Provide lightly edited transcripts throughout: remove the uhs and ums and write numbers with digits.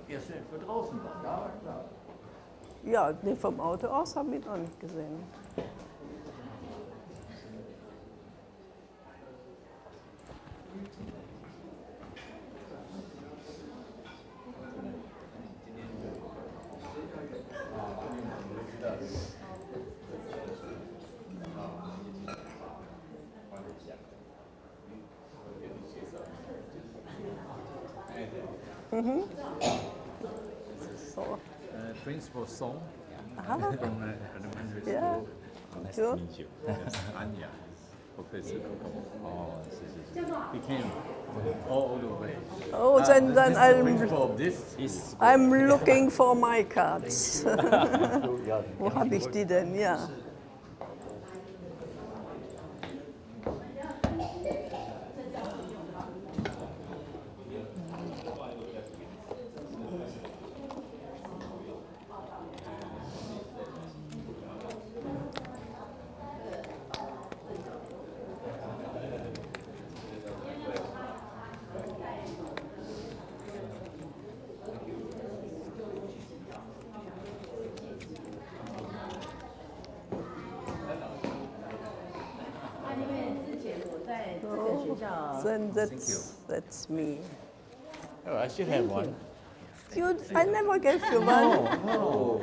Erst für draußen dann, ja, klar. Ja, nee, vom Auto aus habe ich noch nicht gesehen. So. Principal song Aha. from elementary school. Yeah. Nice Sure. to meet you. Yes, Anya, Professor Kokemohr. He came all the way. Oh, then This is the I'm, principal of this is I'm looking for my cards. Wo habe ich die denn? Ja. Then that's me. Oh, I should have one. I never gave you one. Oh,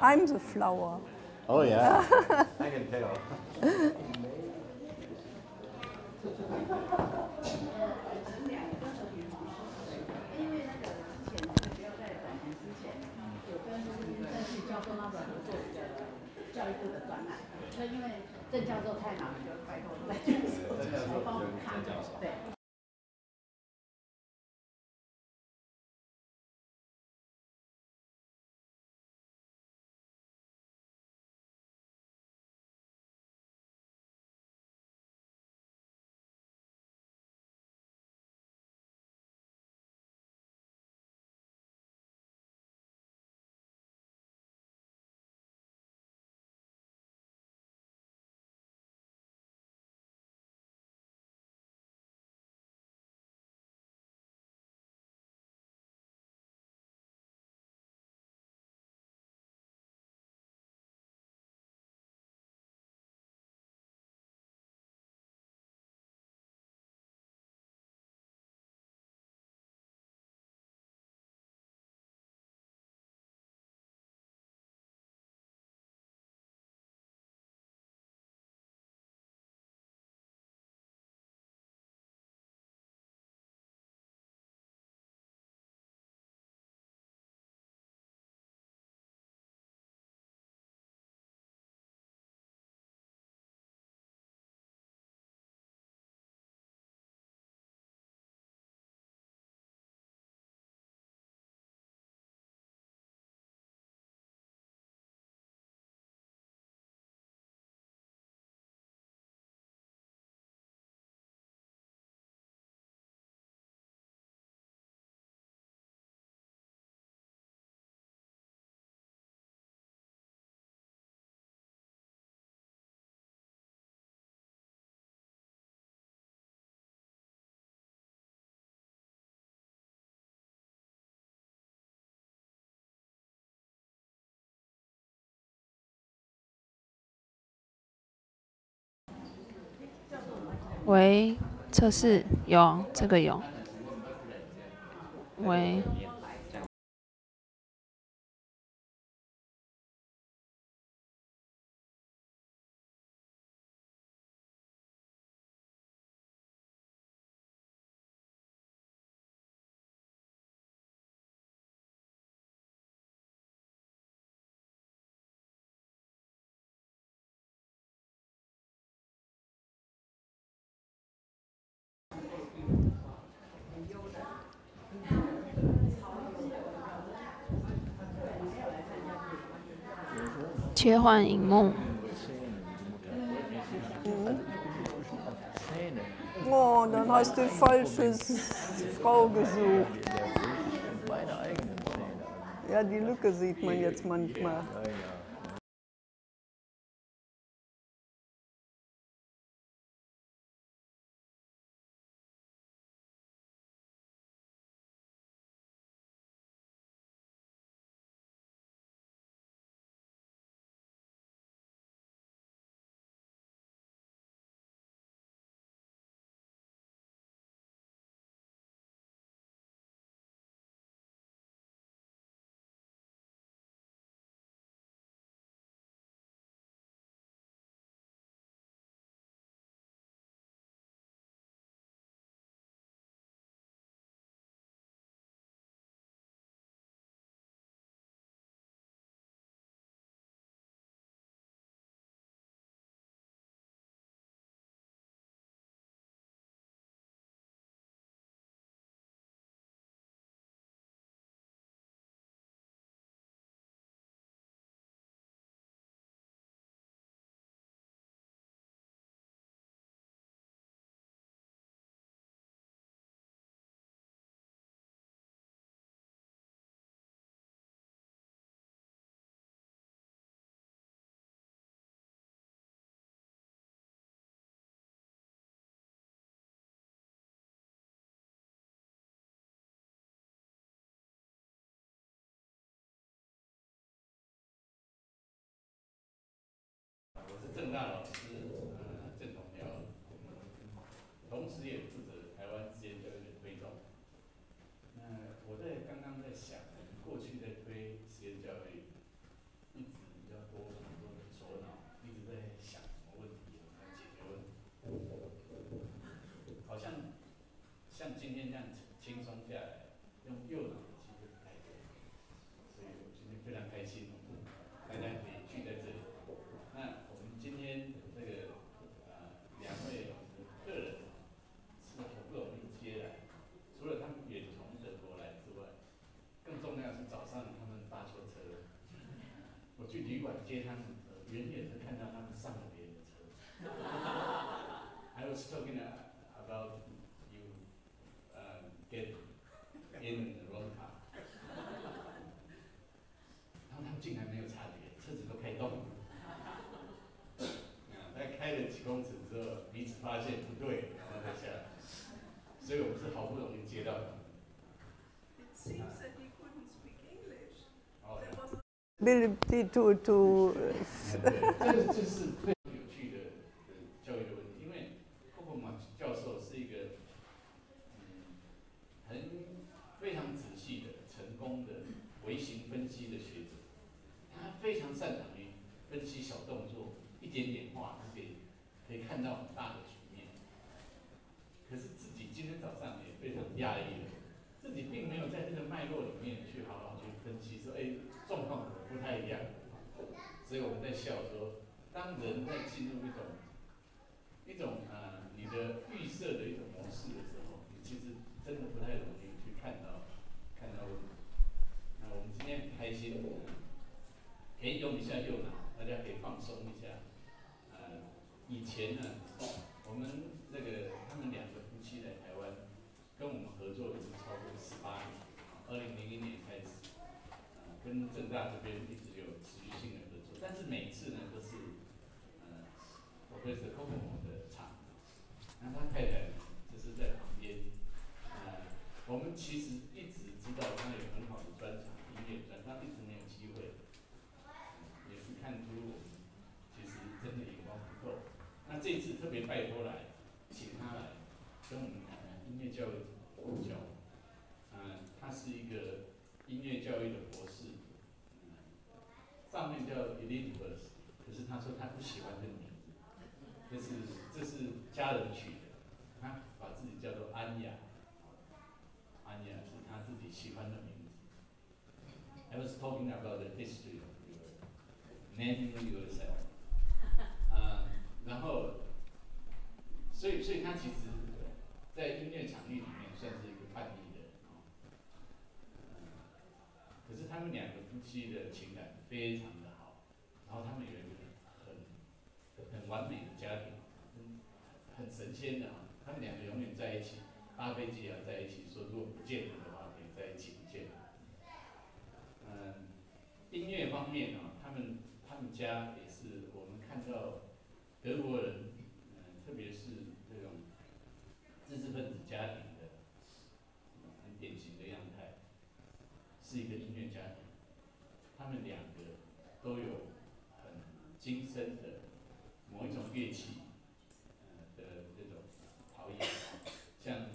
I'm the flower. oh yeah. I can tell. 因为郑教授太忙了，就拜托再帮我们看。对。喂，测试有这个有。喂。切换荧幕。Oh, dann hast du falsche Frau gesucht. Ja, die Lücke sieht man jetzt manchmal. 郑大老师，郑同僚，同时也负责台湾实验教育的推动。那我刚刚在想，过去在推实验教育，一直比较多很多的左脑，一直在想什么问题，来解决问题，好像今天这样轻松下来，用右脑的机会不太多，所以我今天非常开心，大家可以聚在这里。那我们今天这个两位客人是好不容易接来，除了他们远从德国来之外，更重要的是早上他们搭错车了。我去旅馆接他们的时候，远远的看到他们上了别人的车。I was talking about you get in the wrong car， 然后他们竟然没有察觉，车子都开动了。大概开了几公尺之后，彼此发现不对，然后再下来。所以我们是好不容易接到他们。It seems that he couldn't speak English. 哦， Ability to 对，这是非常有趣的教育的问题，因为霍克马教授是一个非常仔细的、成功的微型分析的学者，他非常擅长于分析小动作，一点点画就可以看到很大的局面。可是自己今天早上也非常讶异的，自己并没有在这个脉络里面去好好去分析，说，状况不太一样。所以我们在笑说，当人在进入一种你的预设的一种模式的时候，你其实真的不太容易去看到问题。那我们今天很开心，可以用一下右脑，大家可以放松一下。以前呢，我们他们两个夫妻来台湾，跟我们合作已经超过18年，2001年开始，跟政大这边一直有持续性的合作，但是每次呢都是Elisabeth Kokemohr的场，那他太太就是在旁边，我们其实一直知道他有很好的专长，音乐专长，一直没有机会，也是看出我们其实真的眼光不够。那这次特别拜托来，请他来跟我们谈谈音乐教育怎么教。他是一个音乐教育的博士，上面叫 Elisabeth， 可是他说他不喜欢这个名字，这是家人取的，他把自己叫做安雅，安雅是他自己喜欢的名字。I was talking about the history of your naming yourself， 然后，所以他其实，在音乐场域里面算是一个叛逆的人，可是他们两个夫妻的情感非常的好，然后他们有一个很完美的家庭，很神仙的啊，他们两个永远在一起，搭飞机也要在一起，说如果不见了的话，可以在一起不见。音乐方面啊，他们家也是我们看到德国人，特别是这种知识分子家庭的很典型的样态，是一个音乐家庭。他们两个都有很精深的某一种乐器的这种陶冶，像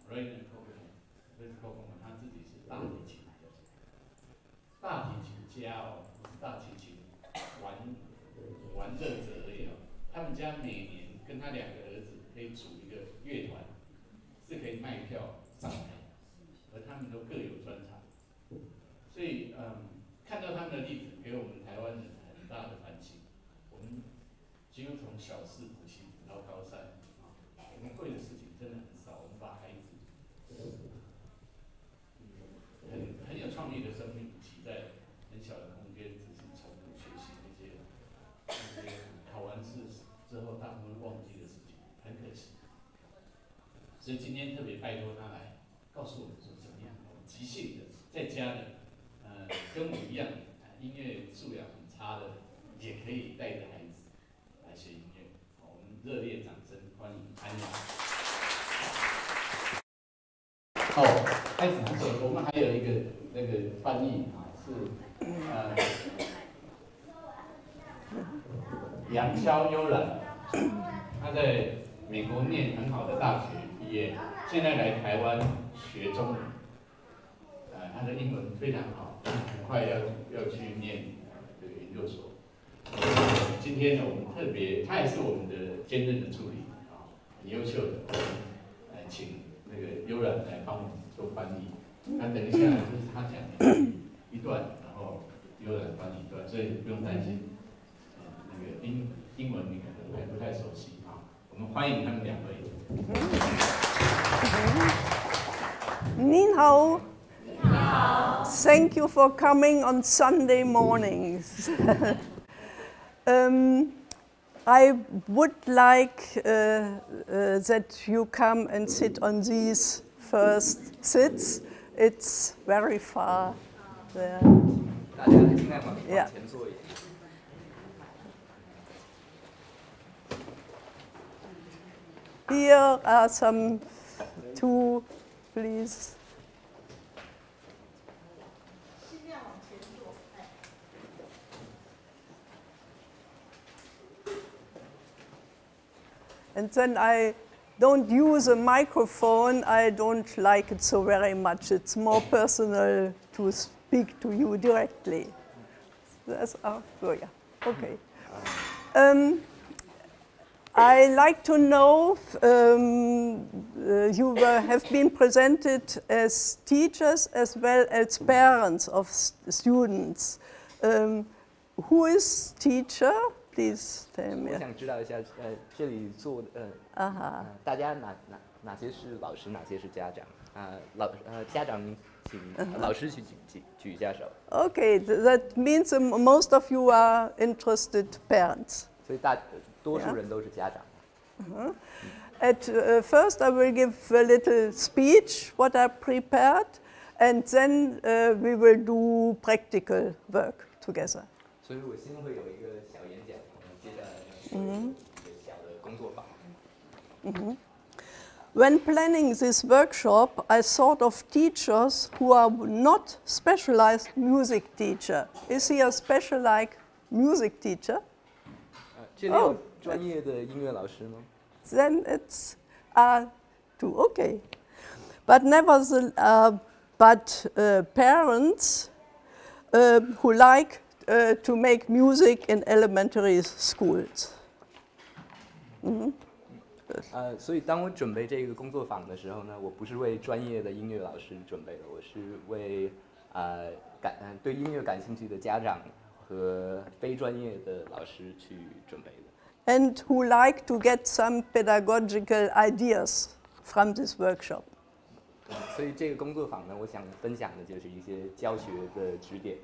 Elisabeth Kokemohr，他自己是大提琴的，大提琴家哦，不是大提琴玩乐者而已哦。他们家每年跟他两个儿子可以组一个乐团，是可以卖票上台，而他们都各有专长。所以看到他们的例子，给我们台湾人很大的反省。我们几乎从小四补习到高三，我们会的事情真的很少。我们把孩子很有创意的生命挤在很小的空间，只是重复学习那些考完试之后大部分忘记的事情，很可惜。所以今天特别拜托他来告诉我们说怎么样，即兴的在家的。跟我一样，音乐素养很差的，也可以带着孩子来学音乐。我们热烈掌声欢迎安雅。开始之前，我们还有一个那个翻译啊，是杨潇优兰，他在美国念很好的大学毕业，现在来台湾学中文。他的英文非常好，很快要去念这个研究所。今天呢，我们特别，他也是我们的兼任的助理啊，很优秀的，请那个优兰来帮我们做翻译。那等一下就是他讲一段，然后优兰翻译一段，所以不用担心，那个英文你可能还不太熟悉啊。我们欢迎他们2位。你好。Thank you for coming on Sunday mornings. I would like that you come and sit on these first seats. It's very far there. Yeah. Here are some 2, please. And then I don't use a microphone. I don't like it so very much. It's more personal to speak to you directly. That's oh yeah, okay. I like to know, you have been presented as teachers as well as parents of students. Who is teacher? Please tell me. 我想知道一下，这里做的，大家哪些是老师，哪些是家长？家长请老师去举一下手。Okay, that means most of you are interested parents. 所以多数人都是家长。At first, I will give a little speech, what I prepared, and then we will do practical work together. 所以我先会有一个小演讲，接下来呢，一个小的工作坊。When planning this workshop, I thought of teachers who are not specialized music teacher. Is he a specialized music teacher? 这里有专业的音乐老师吗？ Then it's two, okay. But nevertheless, parents who like to make music in elementary schools. 所以当我准备这个工作坊的时候呢，我不是为专业的音乐老师准备的，我是为对音乐感兴趣的家长和非专业的老师去准备的。 And who like to get some pedagogical ideas from this workshop. 所以这个工作坊呢，我想分享的就是一些教学的指点。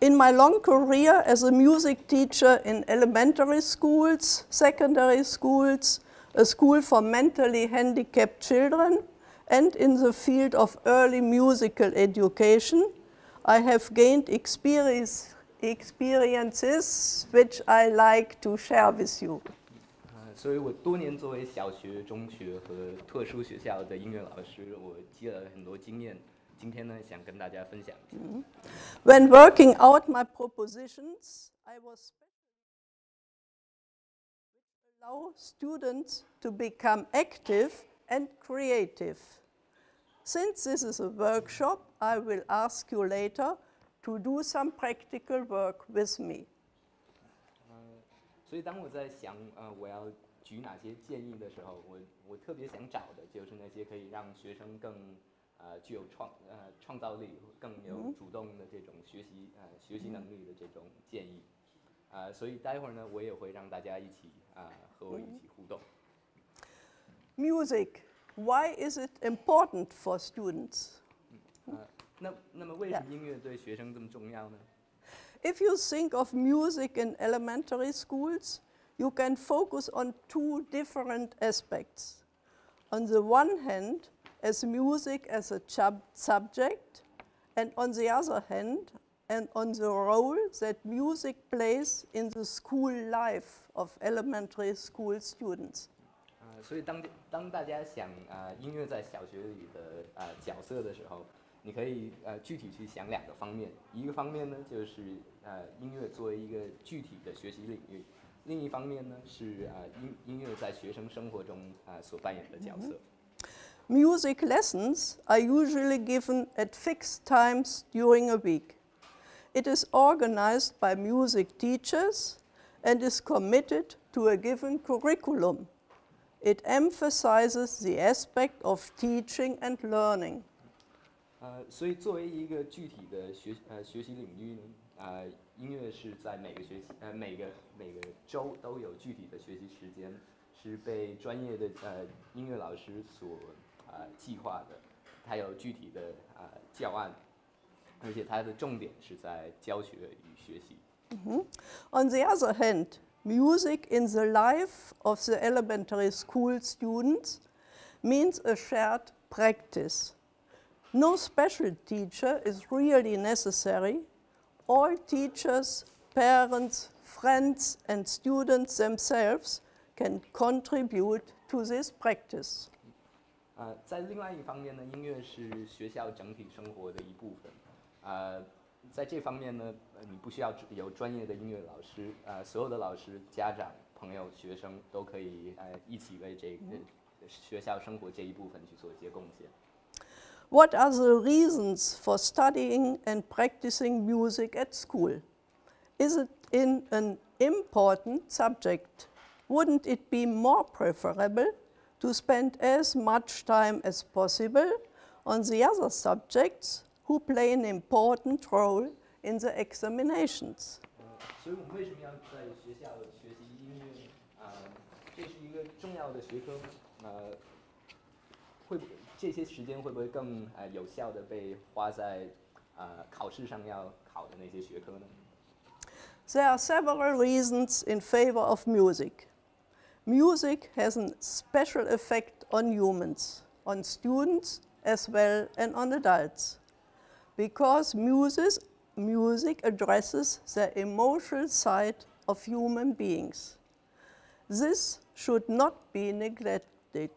In my long career as a music teacher in elementary schools, secondary schools, a school for mentally handicapped children, and in the field of early musical education, I have gained experiences which I like to share with you. 所以我多年作为小学、中学和特殊学校的音乐老师，我积了很多经验。 今天呢，想跟大家分享一下。When working out my propositions, I was allow students to become active and creative. Since this is a workshop, I will ask you later to do some practical work with me. 所以当我在想我要举哪些建议的时候，我特别想找的就是那些可以让学生更具有创造力，更有主动的这种学习能力的这种建议，所以待会儿呢，我也会让大家一起和我一起互动。Music, why is it important for students? 那么为什么音乐对学生这么重要呢？ If you think of music in elementary schools, you can focus on 2 different aspects. On the one hand, as music as a subject, and on the other hand, and on the role that music plays in the school life of elementary school students. 所以当大家想音乐在小学里的角色的时候，你可以具体去想2个方面。一个方面呢，就是音乐作为一个具体的学习领域，另一方面呢，是音乐在学生生活中所扮演的角色。Music lessons are usually given at fixed times during a week. It is organized by music teachers and is committed to a given curriculum. It emphasizes the aspect of teaching and learning. 所以作为一个具体的学习领域呢，音乐是在每个学期每个周都有具体的学习时间，是被专业的音乐老师所计划的，它有具体的教案，而且它的重点是在教学与学习。On the other hand, music in the life of the elementary school students means a shared practice. No special teacher is really necessary. All teachers, parents, friends, and students themselves can contribute to this practice. 在另外一方面呢，音乐是学校整体生活的一部分。在这方面呢，你不需要有专业的音乐老师，所有的老师、家长、朋友、学生都可以一起为这个学校生活这一部分去做一些贡献。What are the reasons for studying and practicing music at school? Is it in an important subject? Wouldn't it be more preferable to spend as much time as possible on the other subjects who play an important role in the examinations? 所以我们为什么要在学校学习音乐？这是一个重要的学科吗？这些时间会不会更有效地被花在考试上要考的那些学科呢？ There are several reasons in favor of music. Music has a special effect on humans, on students as well and on adults, because music addresses the emotional side of human beings. This should not be neglected.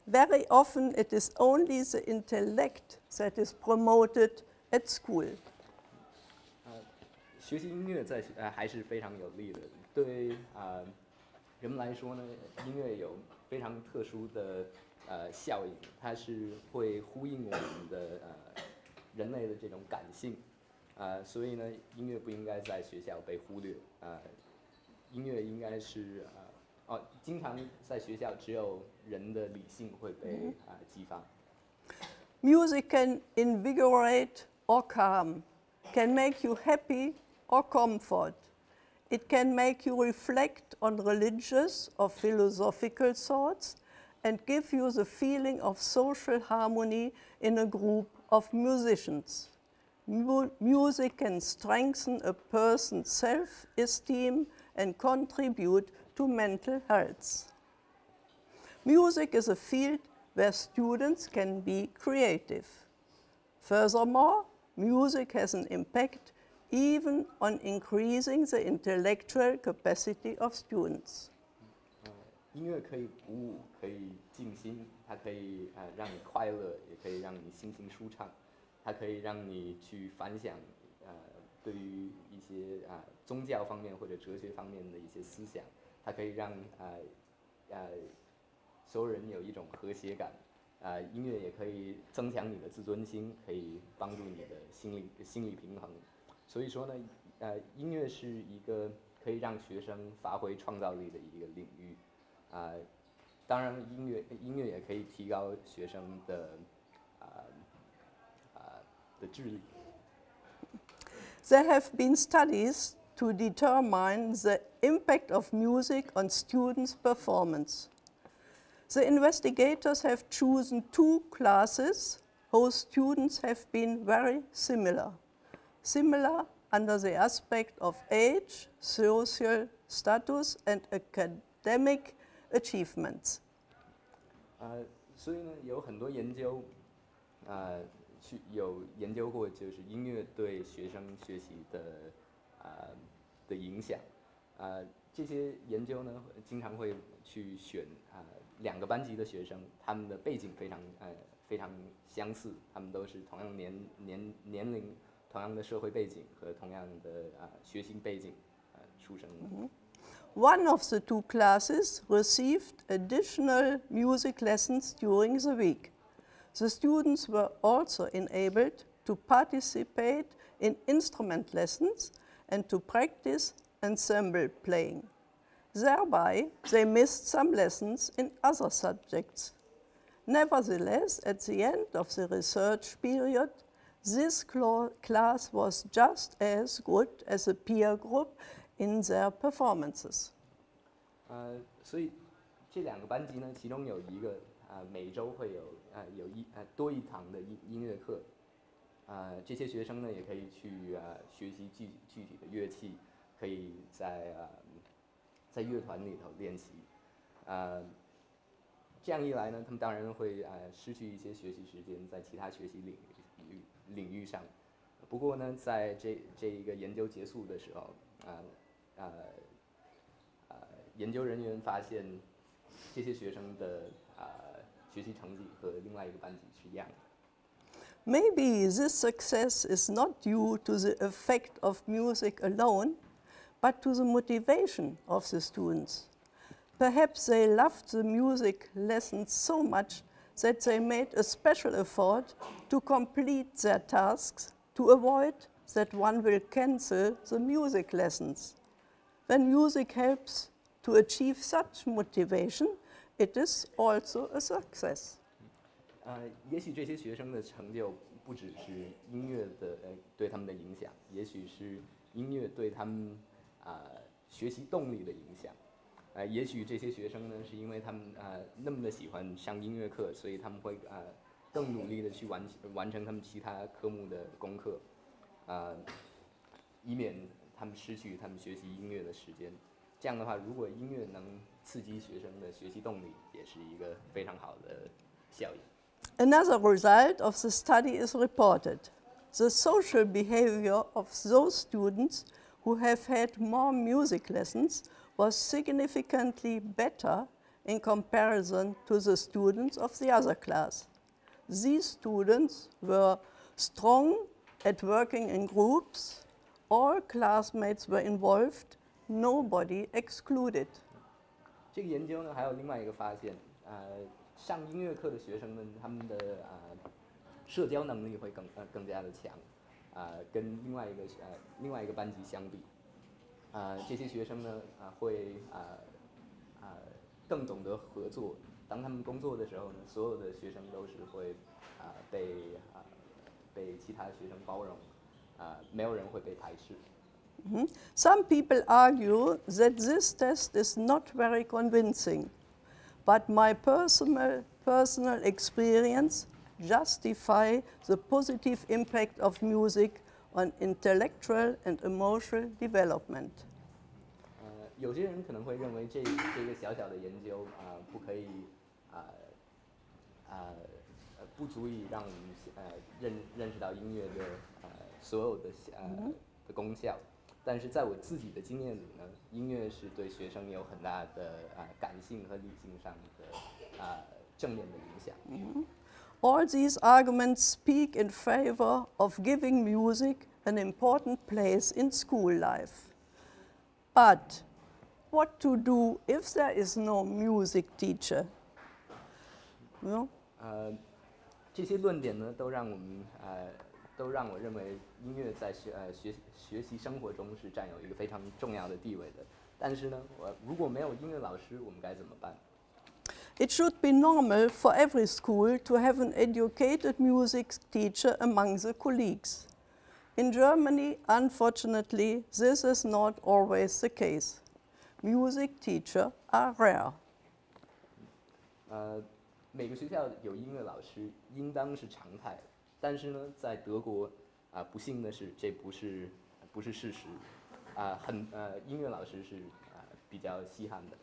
Very often it is only the intellect that is promoted at school. 学习音乐还是非常有利的。对人们来说呢，音乐有非常特殊的效应，它是会呼应我们的人类的这种感性，所以呢，音乐不应该在学校被忽略。音乐应该是经常在学校只有人的理性会被激发。Music can invigorate or calm, can make you happy or comfort. It can make you reflect on religious or philosophical thoughts and give you the feeling of social harmony in a group of musicians. Music can strengthen a person's self-esteem and contribute to mental health. Music is a field where students can be creative. Furthermore, music has an impact even on increasing the intellectual capacity of students. 音乐可以鼓舞，可以静心，它可以让你快乐，也可以让你心情舒畅，它可以让你去反想对于一些宗教方面或者哲学方面的一些思想，它可以让所有人有一种和谐感。音乐也可以增强你的自尊心，可以帮助你的心理平衡。所以说呢，音乐是一个可以让学生发挥创造力的一个领域。当然，音乐也可以提高学生的智力。There have been studies to determine the impact of music on students' performance. The investigators have chosen 2 classes whose students have been very similar under the aspect of age, social status, and academic achievements. 所以呢，有很多研究，有研究过就是音乐对学生学习的影响。这些研究呢，经常会去选2个班级的学生，他们的背景非常相似，他们都是同样年龄、同样的社会背景和同样的学习背景出生的。One of the two classes received additional music lessons during the week. The students were also enabled to participate in instrument lessons and to practice ensemble playing. Thereby, they missed some lessons in other subjects. Nevertheless, at the end of the research period, this class was just as good as a peer group in their performances. 所以这两个班级呢，其中有一个每周会有多一堂的音乐课，这些学生呢也可以去学习具体的乐器，可以在乐团里头练习，这样一来呢，他们当然会失去一些学习时间在其他学习领域上。不过呢，在这一个研究结束的时候，研究人员发现这些学生的学习成绩和另外一个班级是一样的。Maybe this success is not due to the effect of music alone, but to the motivation of the students. Perhaps they loved the music lessons so much that they made a special effort to complete their tasks to avoid that one will cancel the music lessons. When music helps to achieve such motivation, it is also a success. 也许这些学生的成就不只是音乐的对他们的影响，也许是音乐对他们学习动力的影响。也许这些学生呢，是因为他们那么的喜欢上音乐课，所以他们会更努力的去完成他们其他科目的功课，以免他们失去他们学习音乐的时间。这样的话，如果音乐能刺激学生的学习动力，也是一个非常好的效应。Another result of the study is reported. The social behavior of those students who have had more music lessons was significantly better in comparison to the students of the other class. These students were strong at working in groups, all classmates were involved, nobody excluded. 这个研究呢，还有另外一个发现，上音乐课的学生们，他们的社交能力会更加的强，跟另外一个班级相比，这些学生呢，会更懂得合作。当他们工作的时候呢，所有的学生都是会被其他学生包容，没有人会被排斥。Some people argue that this test is not very convincing, but my personal experience justify the positive impact of music on intellectual and emotional development. 有些人可能会认为这个小小的研究不可以不足以让我们认识到音乐的所有的功效。但是在我自己的经验里呢，音乐是对学生有很大的感性和理性上的正面的影响。All these arguments speak in favor of giving music an important place in school life. But what to do if there is no music teacher? No? 这些论点呢，都让我认为音乐在学习生活中是占有一个非常重要的地位的。但是呢，如果没有音乐老师，我们该怎么办？ It should be normal for every school to have an educated music teacher among the colleagues. In Germany, unfortunately, this is not always the case. Music teachers are rare. 每个学校有音乐老师应当是常态，但是呢，在德国不幸的是，这不是事实。音乐老师是比较稀罕的。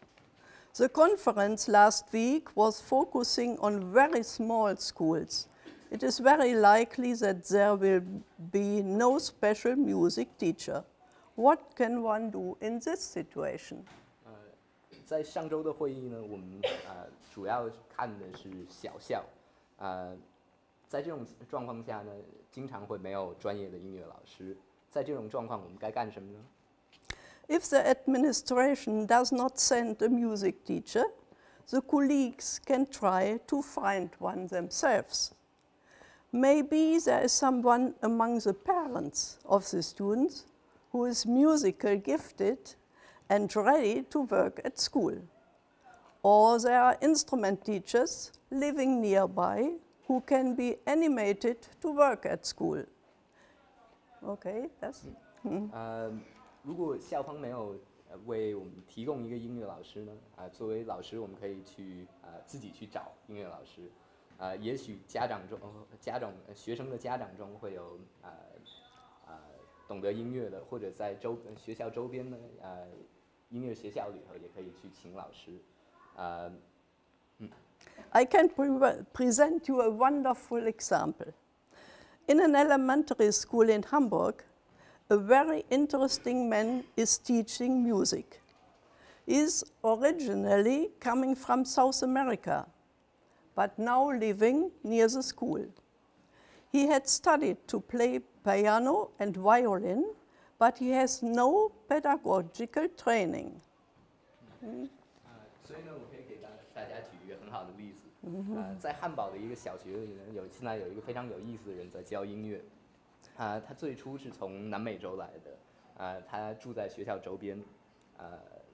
The conference last week was focusing on very small schools. It is very likely that there will be no special music teacher. What can one do in this situation? 在上周的会议呢，我们主要看的是小校。在这种状况下呢，经常会没有专业的音乐老师。在这种状况，我们该干什么呢？ If the administration does not send a music teacher, the colleagues can try to find one themselves. Maybe there is someone among the parents of the students who is musical gifted and ready to work at school. Or there are instrument teachers living nearby who can be animated to work at school. Okay, that's. 如果校方没有为我们提供一个音乐老师呢，作为老师我们可以去自己去找音乐老师，也许学生的家长中会有懂得音乐的，或者在学校周边呢，音乐学校里头也可以去请老师。I can present you a wonderful example. In an elementary school in Hamburg, a very interesting man is teaching music. He is originally coming from South America, but now living near the school. He had studied to play piano and violin, but he has no pedagogical training. 所以呢，我可以给大家举一个很好的例子。在汉堡的一个小学里呢，现在有一个非常有意思的人在教音乐。他最初是从南美洲来的，他住在学校周边，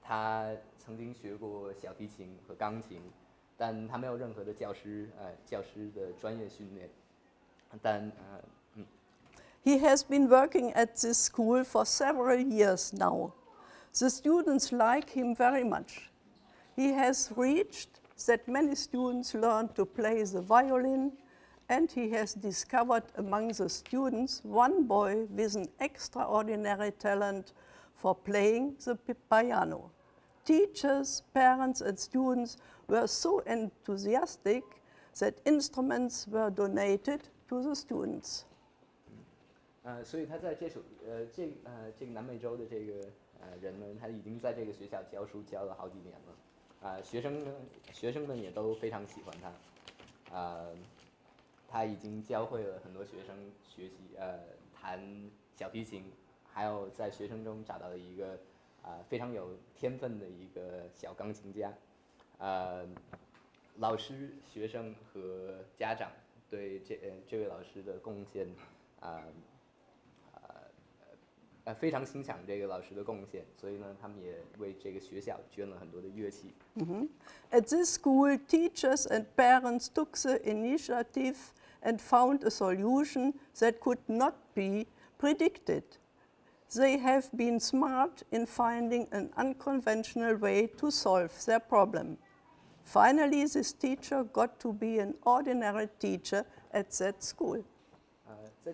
他曾经学过小提琴和钢琴，但他没有任何的教师的专业训练。He has been working at this school for several years now. The students like him very much. He has reached that many students learn to play the violin, and he has discovered among the students one boy with an extraordinary talent for playing the piano. Teachers, parents, and students were so enthusiastic that instruments were donated to the students. 所以他在这个南美洲的这个人呢，他已经在这个学校教书教了好几年了。学生们也都非常喜欢他。他已经教会了很多学生学习弹小提琴，还有在学生中找到了一个非常有天分的一个小钢琴家。老师、学生和家长对这位老师的贡献非常欣赏这个老师的贡献，所以呢，他们也为这个学校捐了很多的乐器。At this school, teachers and parents took the initiative and found a solution that could not be predicted. They have been smart in finding an unconventional way to solve their problem. Finally, this teacher got to be an ordinary teacher at that school. 在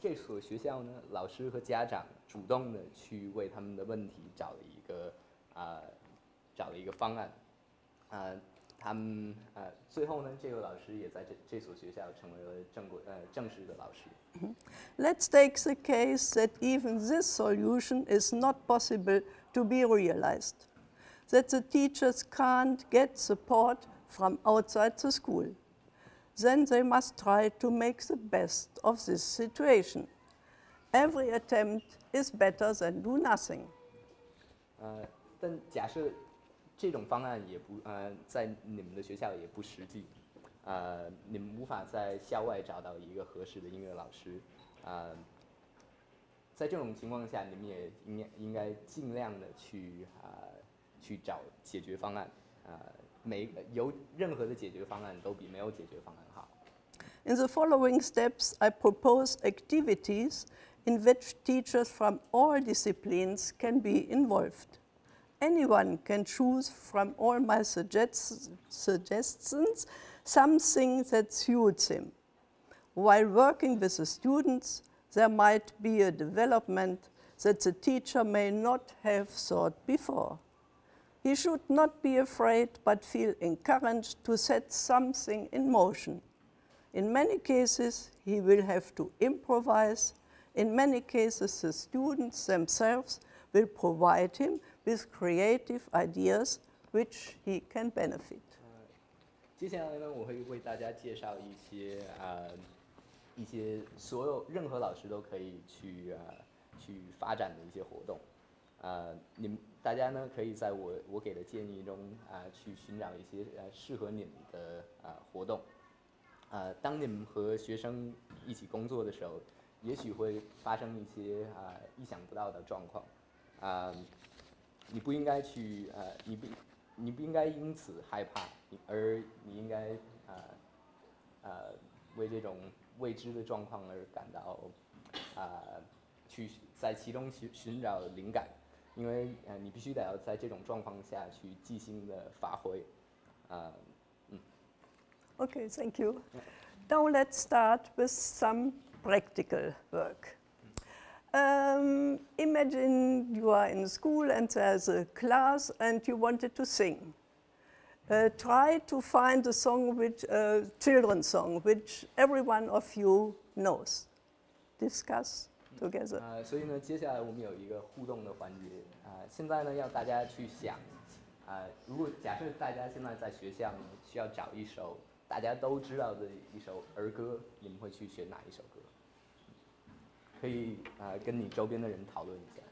这所学校呢，老师和家长主动的去为他们的问题找了一个方案。他们最后呢，这个老师也在这所学校成为了正式的老师。Let's take the case that even this solution is not possible to be realized, that the teachers can't get support from outside the school. Then they must try to make the best of this situation. Every attempt is better than do nothing. 但假设这种方案也不在你们的学校也不实际，你们无法在校外找到一个合适的音乐老师，在这种情况下，你们也应该尽量的去找解决方案，有任何的解决方案都比没有解决方案好。In the following steps, I propose activities in which teachers from all disciplines can be involved. Anyone can choose from all my suggestions something that suits him. While working with the students, there might be a development that the teacher may not have thought before. He should not be afraid but feel encouraged to set something in motion. In many cases, he will have to improvise. In many cases, the students themselves will provide him with creative ideas which he can benefit. 接下来呢，我会为大家介绍一些任何老师都可以去发展的一些活动。大家呢可以在我给的建议中去寻找一些适合你们的活动。当你们和学生一起工作的时候，也许会发生一些意想不到的状况。你不应该去你不应该因此害怕，而你应该为这种未知的状况而感到去在其中寻找灵感，因为你必须得要在这种状况下去即兴的发挥。Okay, thank you. Now let's start with some practical work. Imagine you are in school and there's a class and you wanted to sing. Try to find a song, children's song, which every one of you knows. Discuss together. 所以呢，接下来我们有一个互动的环节。现在呢，要大家去想，如果假设大家现在在学校呢，需要找一首大家都知道的一首儿歌，你们会去选哪一首歌？可以跟你周边的人讨论一下。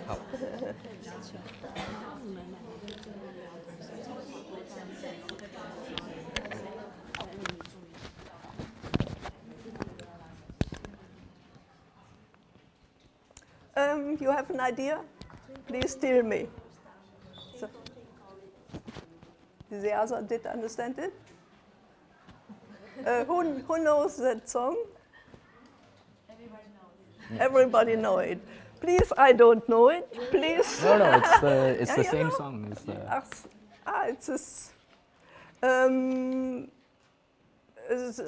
好。You have an idea? Please tell me. So, the other did understand it? Who knows that song? Everybody know it. Please, I don't know it. Please. No, it's the same song. It's this.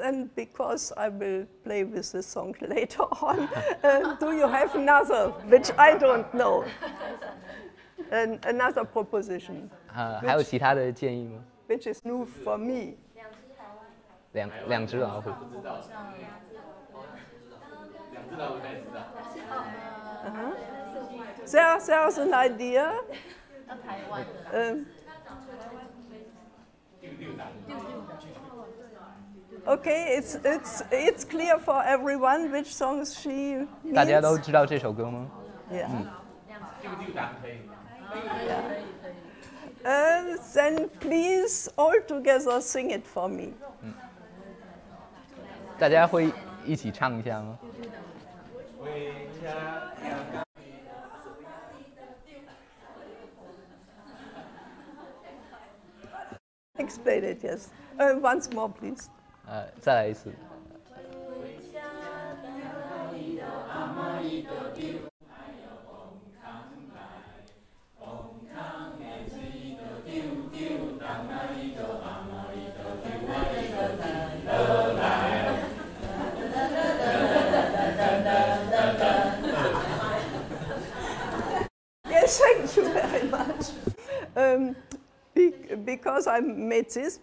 And because I will play with this song later on, do you have another, which I don't know? Another proposition. 还有其他的建议吗 Which is new for me. 两只老虎。There's an idea. Okay, it's clear for everyone which songs she means. 大家都知道这首歌吗？ Yeah. Then please all together sing it for me. 大家会一起唱一下吗？ Explain it, yes. Once more, please. 再来一次。Yes, thank you very much. Because I made this,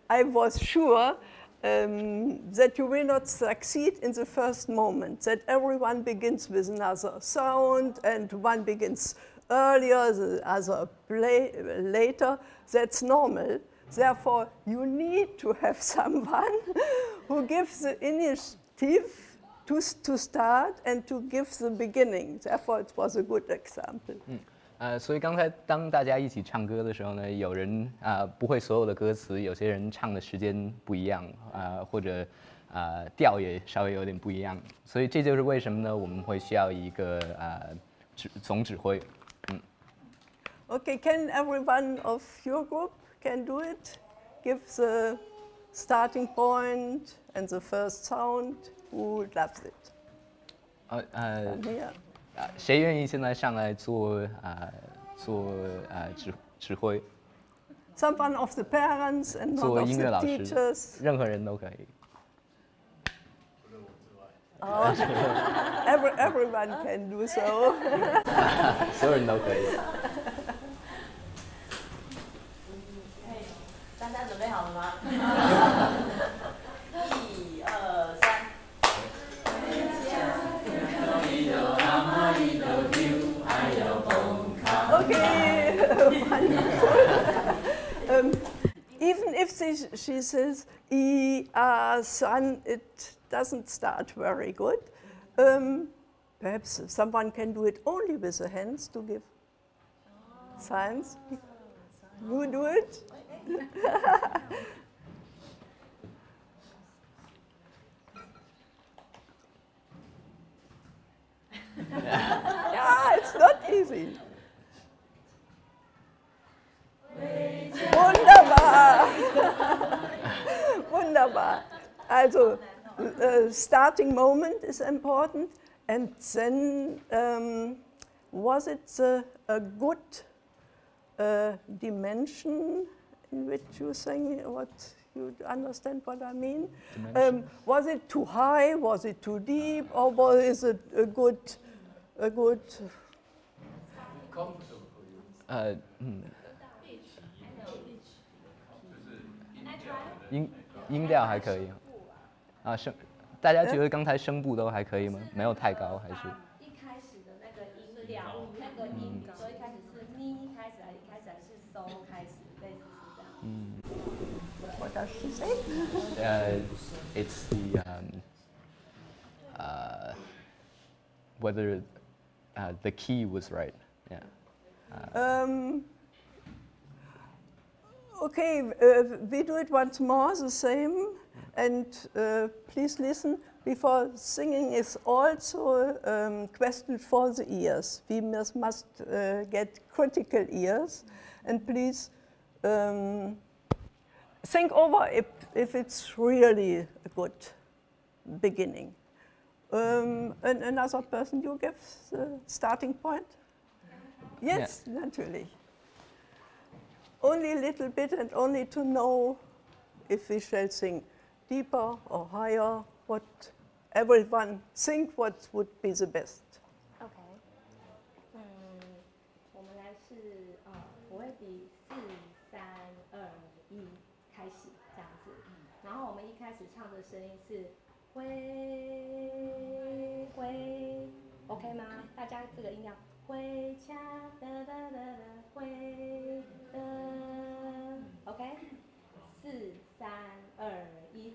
I was sure that you will not succeed in the first moment, that everyone begins with another sound and one begins earlier, the other later. That's normal. Therefore, you need to have someone who gives the initiative to start and to give the beginning. Therefore, it was a good example. 所以刚才当大家一起唱歌的时候呢，有人不会所有的歌词，有些人唱的时间不一样，或者调也稍微有点不一样，所以这就是为什么呢？我们会需要一个总指挥。Okay, can everyone of your group can do it? Give the starting point and the first sound. Who loves it? Come here. 谁愿意现在上来做指挥？ Someone of the parents and not 做 of 音乐 the 老师， teachers. 任何人都可以。Oh, everyone can do so. 所有人都可以。大家准备好了吗？1、2、3。 Okay, wonderful. Even if she says, son, it doesn't start very good. Perhaps someone can do it only with the hands to give signs. You do it? Yeah, it's not easy. Wunderbar. Wunderbar. Also, starting moment is important, and then was it a good dimension in which you sang? What you understand what I mean? Was it too high? Was it too deep? Or was it a good?音调还可以啊，大家觉得刚才声部都还可以吗？没有太高还是？一开始的那个音调，那个音，所以一开始是咪开始，一开始还是嗦开始，类似是这样。What does she say? It's the whether the key was right. Yeah. Okay, we do it once more, the same, and please listen. Before singing is also a question for the ears. We must get critical ears, and please think over if it's really a good beginning. Another person, you give the starting point? Yes, yeah. Naturally. Only a little bit, and only to know if we shall sing deeper or higher, what everyone think what would be the best. OK， 我们来是我会比4、3、2、1开始这样子，然后我们一开始唱的声音是挥挥 ，OK 吗？大家这个音调挥恰哒哒哒哒挥的 ，OK， 4、3、2、1。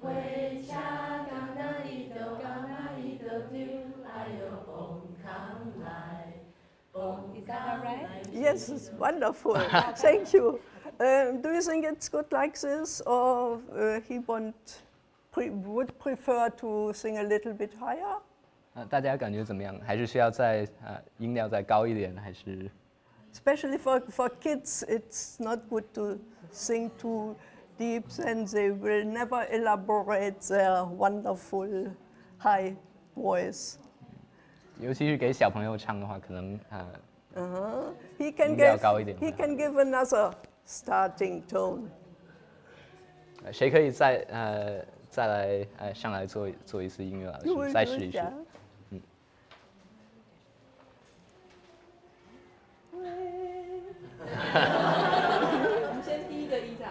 回家刚那一头，刚那一头丢，哎呦，蹦康来，蹦。Is that alright? Yes, it's wonderful. Thank you. Do you think it's good like this, or he would prefer to sing a little bit higher? 大家感觉怎么样？还是需要再音调再高一点，还是 Especially for kids, it's not good to sing too deep, and they will never elaborate their wonderful high voice. 尤其是给小朋友唱的话，可能He can 音调高一点。 he can give another starting tone. 谁可以再来上来做一次音乐老师，再试一试。我们先第一个音调。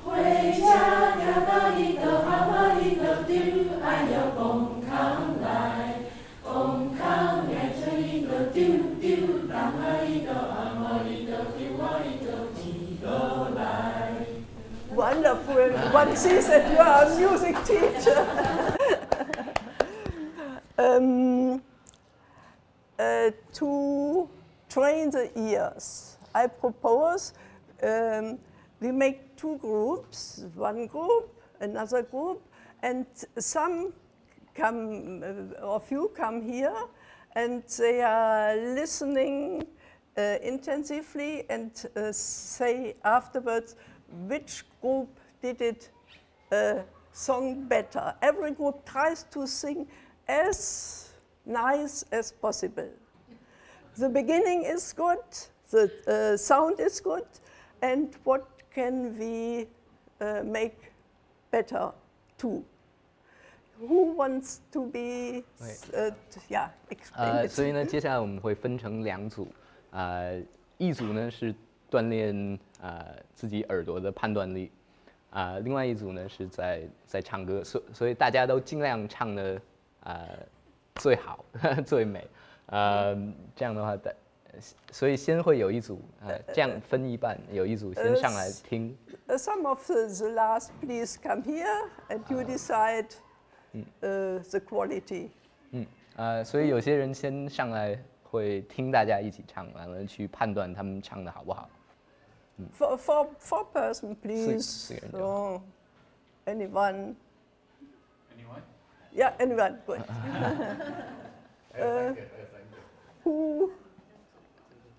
回家看到一头好马一头丢，哎呦蹦康来，蹦康来这一头丢丢，当啊一头啊马一头丢啊一头几头来。Wonderful. One sees that you are a music teacher. To train the ears, I propose we make two groups, one group, another group, and some come, or few come here, and they are listening intensively and say afterwards which group did it song better. Every group tries to sing as nice as possible. The beginning is good, the sound is good, and what can we make better too? Who wants to be, yeah, explain it. 所以呢，接下来我们会分成2组，一组呢是锻炼自己耳朵的判断力，另外一组呢是在唱歌，所以大家都尽量唱的最好最美，这样的话所以先会有一组这样分一半，有一组先上来听。Some of the last, please come here and you decide the quality. 所以有些人先上来会听大家一起唱，完了去判断他们唱的好不好。Four person, please. 四个人就好。Anyone? Anyone? Yeah, anyone. Good. Who?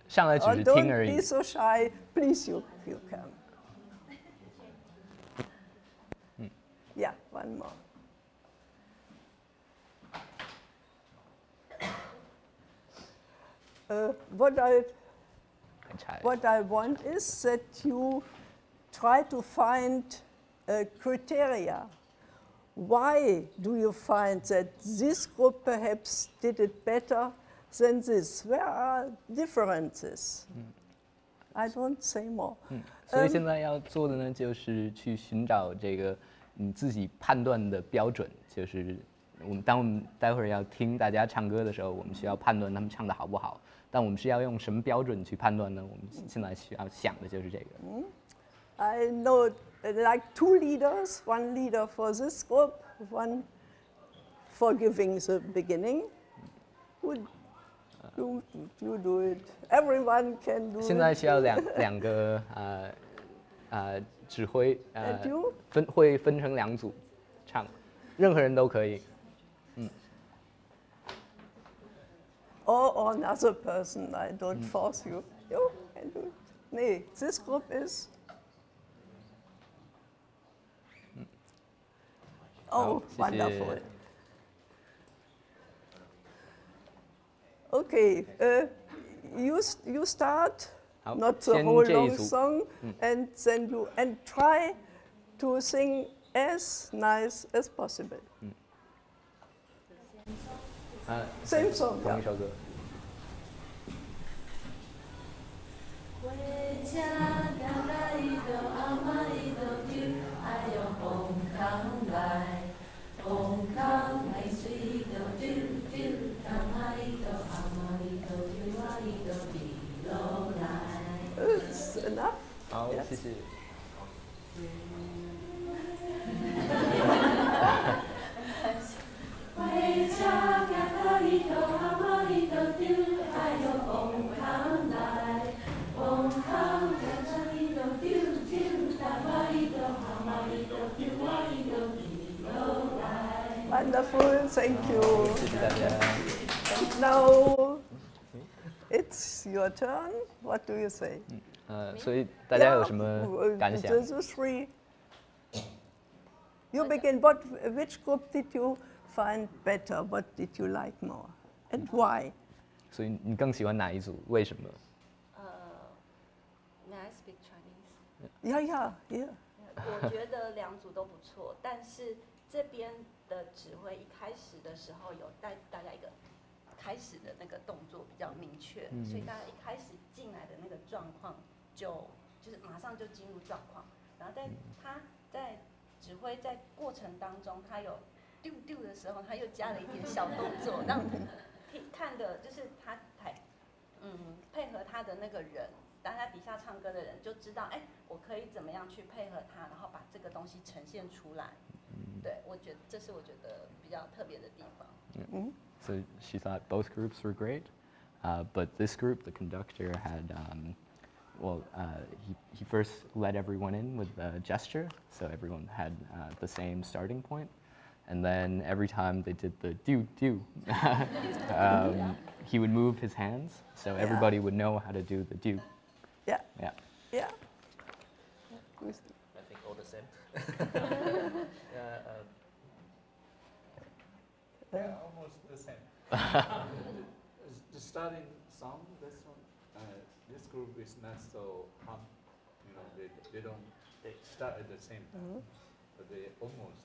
上来只是听而 Don't 已 be。so shy. Please, you come. Yeah, one more. What I want is that you try to find criteria. Why do you find that this group perhaps did it better than this? Where are differences? I don't say more. 所以现在要做的呢，就是去寻找这个你自己判断的标准。就是当我们待会儿要听大家唱歌的时候，我们需要判断他们唱的好不好。但我们是要用什么标准去判断呢？我们现在需要想的就是这个。I know like 2 leaders, 1 leader for this group, 1 for giving the beginning. You do it. Everyone can do it. 现在需要两个指挥会分成2组唱，任何人都可以。Or another person, I don't force you. You can do it. Nee, this group is. Oh, 谢谢 wonderful. Okay, you start, 好， not the 先 whole 这一 long 组。 song, and then you try to sing as nice as possible. Same song. 同一首歌。回家赶来一头阿妈一头丢，哎呦红康来，红康来水一头丢丢，赶来一头阿妈一头丢啊一头地落来。It's enough. 好， Yes. 谢谢。回家赶来一头阿妈一头丢，哎呦红康来，红康赶上一头丢丢，赶来一头阿妈一头丢啊一头地落来。 Wonderful, thank you. 谢谢大家。 And now it's your turn. What do you say? 所以大家有什么感想？ The 3. You begin. Which group did you find better? What did you like more? And why? 所以你更喜欢哪一组？为什么？ May I speak Chinese? Yeah. 我觉得2组都不错，但是这边的指挥一开始的时候有带大家一个开始的那个动作比较明确，所以大家一开始进来的那个状况就是马上就进入状况，然后他在指挥在过程当中，他有丢丢的时候，他又加了一点小动作，让看的就是他配合他的那个人。 当他底下唱歌的人就知道，哎，我可以怎么样去配合他，然后把这个东西呈现出来。对，我觉得这是我觉得比较特别的地方。So she thought both groups were great, but this group, the conductor had, he first led everyone in with a gesture, so everyone had the same starting point, and then every time they did the do, he would move his hands, so everybody would know how to do the do. Yeah. Yeah. I think all the same. Almost the same. The starting song, this one, this group is not so hum, they don't start at the same time, but they almost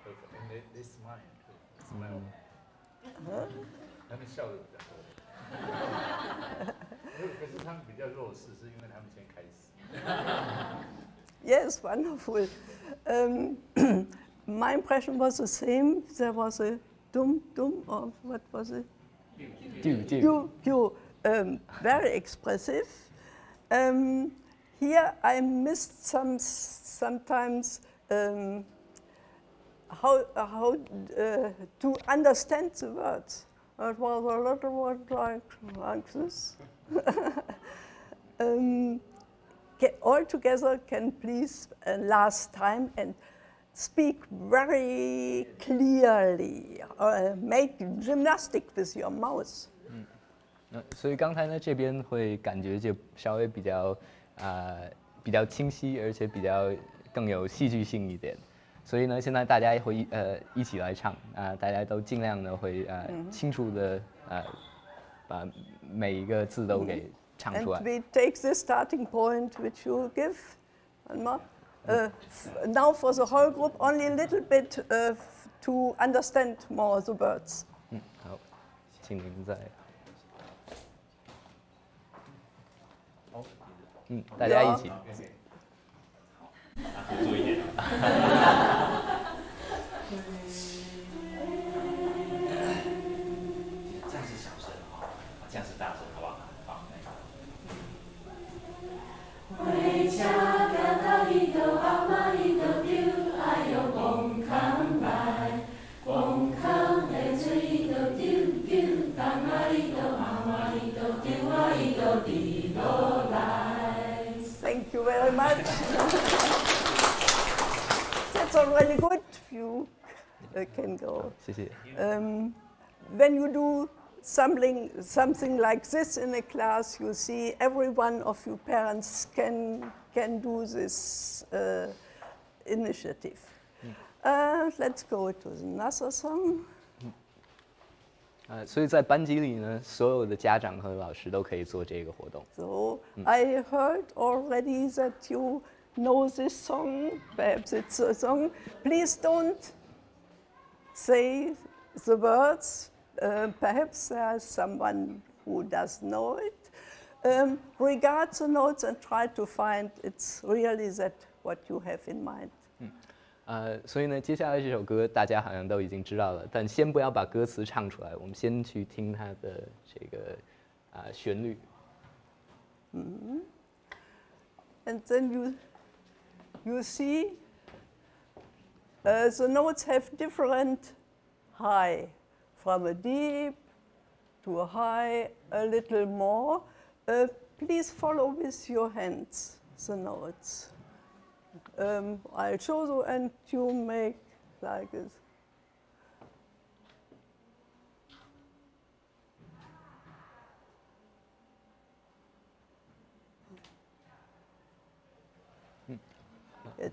perfect, and they smile. 他们笑得比较多。可是他们比较弱势，是因为他们先开始。Yes, wonderful. My impression was the same. There was a dum, or what was it? Do. very expressive. Here I missed sometimes how to understand the words. It was a little word like this. All together can please last time and speak very clearly, make gymnastic with your mouth. 所以刚才呢，这边会感觉就稍微比较清晰，而且更有戏剧性一点。所以呢，现在大家会一起来唱大家都尽量的会清楚的把每一个字都给唱出来。And we take the starting point which you give. Now for the whole group, only a little bit to understand more the words. 好，请您再。大家一起。合作一点。这样是小声哈，这样是大声，好不好？好。回家行到伊头阿妈伊头丢，哎呦公康来，公康的水伊头丢丢，当啊伊头阿妈伊头丢啊伊头滴落来。Thank you very much. That's already good. You can go. 谢谢。When you do something like this in a class, you see every one of you parents can do this initiative. Let's go to another song. 所以在班级里呢，所有的家长和老师都可以做这个活动。So I heard already that you know this song. Perhaps it's a song. Please don't say the words. Perhaps there's someone who does know it. Regard the notes and try to find it's really that what you have in mind. 所以呢，接下来这首歌大家好像都已经知道了，但先不要把歌词唱出来，我们先去听它的这个旋律。And then you see the notes have different high, from a deep to a high, a little more. Please follow with your hands the notes. I'll show you and you make like this.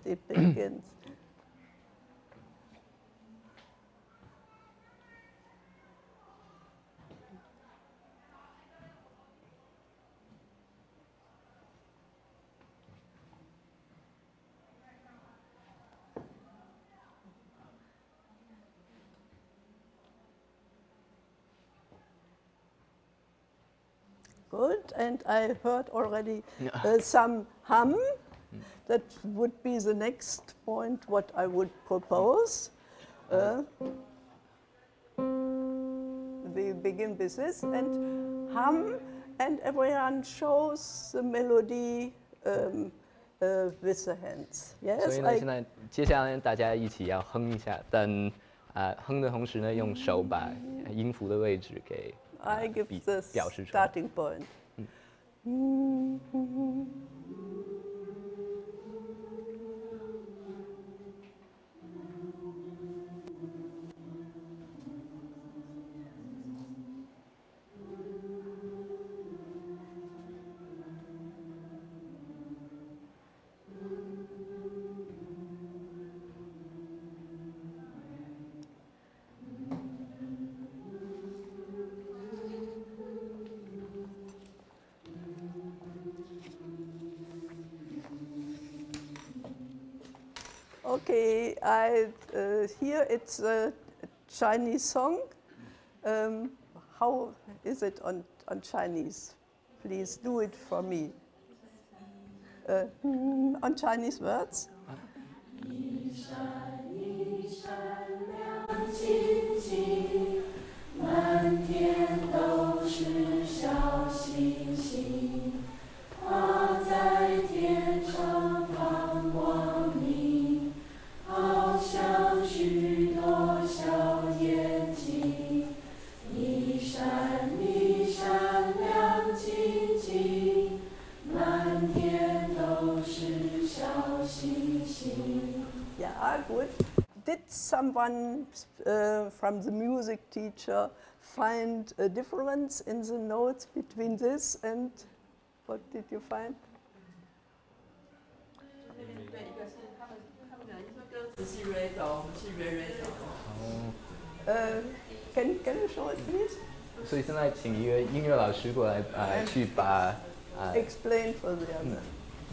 It begins. Good, and I heard already some hum. That would be the next point, what I would propose. We begin with this and hum, and everyone shows the melody with the hands. Yes. 所以呢，现在接下来大家一起要哼一下，但哼的同时呢，用手把音符的位置给表示出来。 starting point. Okay, here it's a Chinese song. How is it on Chinese? Please do it for me. On Chinese words. 一闪一闪亮晶晶，满天都是小星。good. Did someone from the music teacher find a difference in the notes between this and what did you find? Can you show it, please? 所以现在请一个音乐老师过来去把explain for the other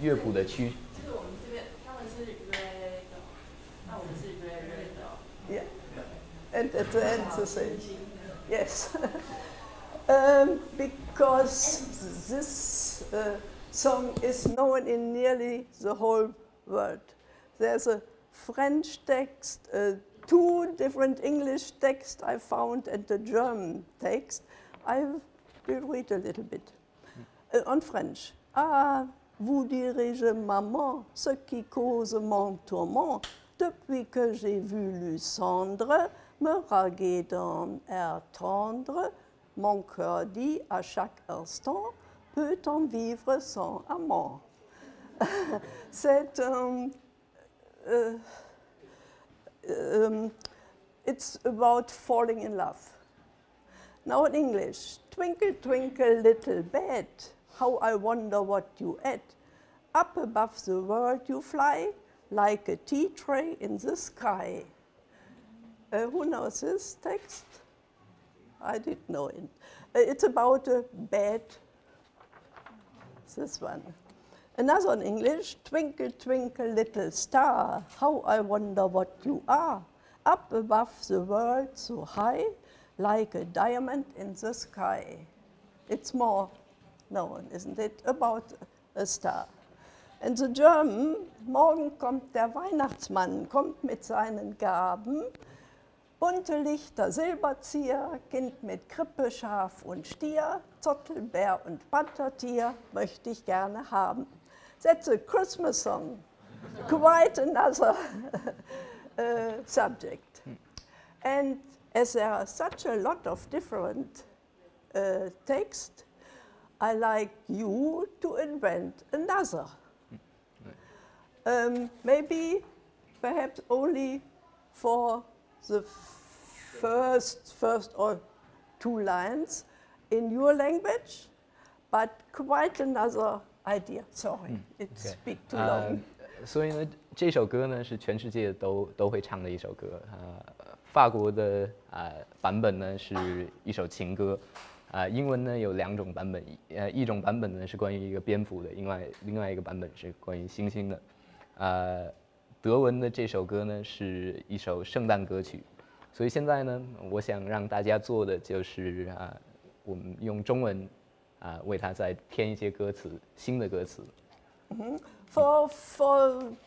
乐谱的区。这个我们这边他们是 re do， 那我们是 re do。 Yeah, and at the end the same. Yes, because this song is known in nearly the whole world. There's a French text, 2 different English texts I found, and a German text. I will read a little bit. En French. Ah, vous dirai-je, maman, ce qui cause mon tourment, depuis que j'ai vu Lucendre me raguer d'un air tendre, mon cœur dit à chaque instant, peut-on vivre sans amour? C'est it's about falling in love. Now in English, twinkle, twinkle, little bat, how I wonder what you ate. Up above the world you fly, like a tea tray in the sky. Who knows this text? I didn't know it. It's about a bat, this one. Another in English, twinkle, twinkle, little star, how I wonder what you are. Up above the world so high, like a diamond in the sky. It's more known, isn't it, about a star. And the German, morgen kommt der Weihnachtsmann, kommt mit seinen Gaben, bunte Lichter, Silberzieher, Kind mit Krippe, Schaf und Stier, Zottel, Bär und Panthertier möchte ich gerne haben. That's a Christmas song, quite another subject. And as there are such a lot of different texts, I like you to invent another. Maybe, perhaps only for the first or 2 lines in your language, but quite another idea. Sorry, it speaks too long. 所以呢，这首歌呢是全世界都会唱的一首歌。法国的版本呢是一首情歌。英文呢有2种版本，一种版本呢是关于一个蝙蝠的，另外一个版本是关于星星的。德文的这首歌呢是一首圣诞歌曲，所以现在呢，我想让大家做的就是我们用中文为它再添一些歌词，新的歌词。For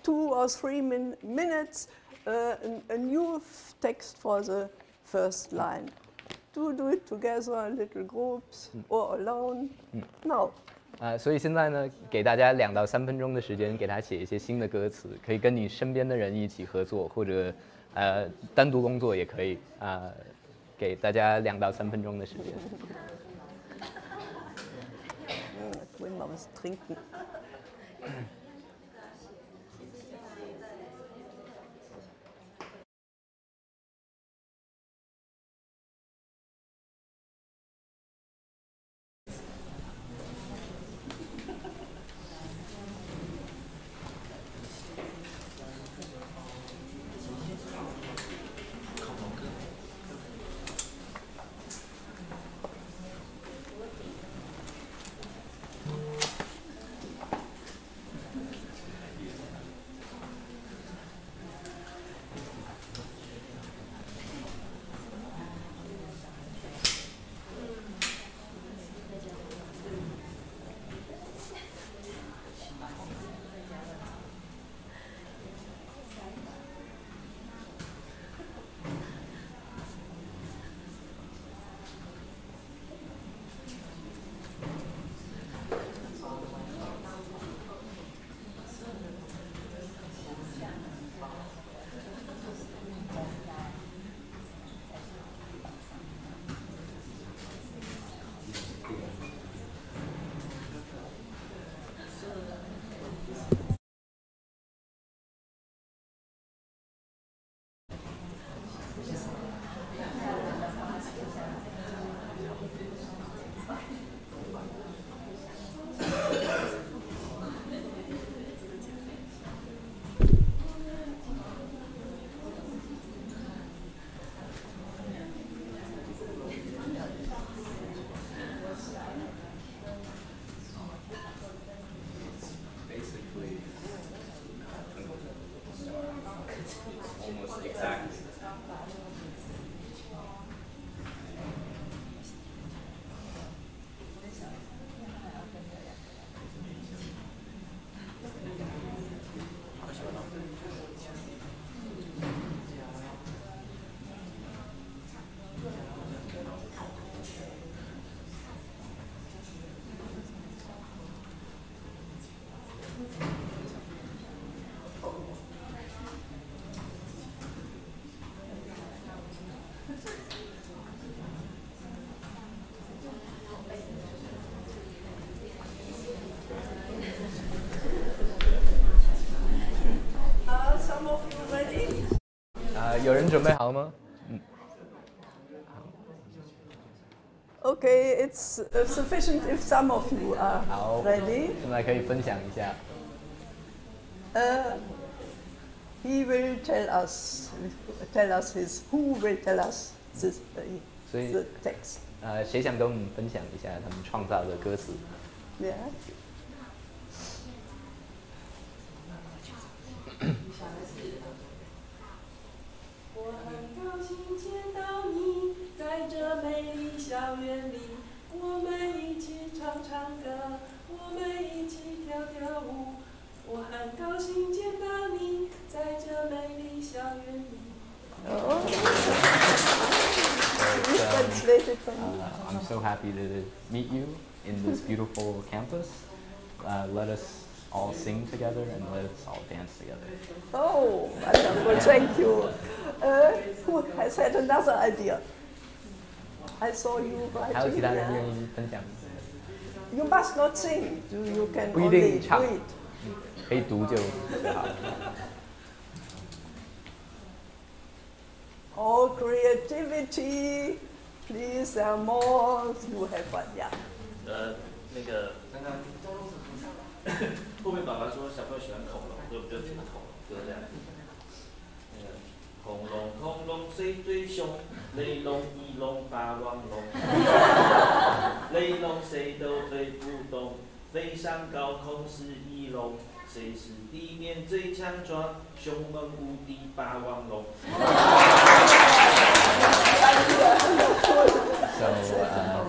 2 or 3 minutes, a new text for the first line. Do it together, little groups, or alone. No. 所以现在呢，给大家2到3分钟的时间，给他写一些新的歌词，可以跟你身边的人一起合作，或者单独工作也可以。给大家2到3分钟的时间。Ich will mal was trinken. 有人准备好吗？ Okay, it's sufficient if some of you are 好 ready. 现在可以分享一下。 He will tell us his. Who will tell us this, the text? 谁想跟我们分享一下他们创造的歌词？ Yeah. 我很高兴见到你，在这美丽校园里，我们一起唱唱歌，我们一起跳跳舞。我很高兴见到你，在这美丽校园里。 Oh. Please translate it for me. I'm so happy to meet you in this beautiful campus. Let us all sing together and let us all dance together. Oh, wonderful! Thank you. Who has had another idea? I saw you 还有 writing 其他人愿 here. 意分享？ You must not sing. You can 不一定 only 唱 read. 可以读就好。 Oh, creativity! Please, there are more. You have one, yeah. 那个刚刚后面爸爸说小朋友喜欢恐龙，所以我们就听恐龙歌这样。那个恐龙谁最凶？雷龙、翼龙、霸王龙。雷龙谁都追不动，飞上高空是翼龙。 谁是地面最强壮、凶猛无敌霸王龙？ So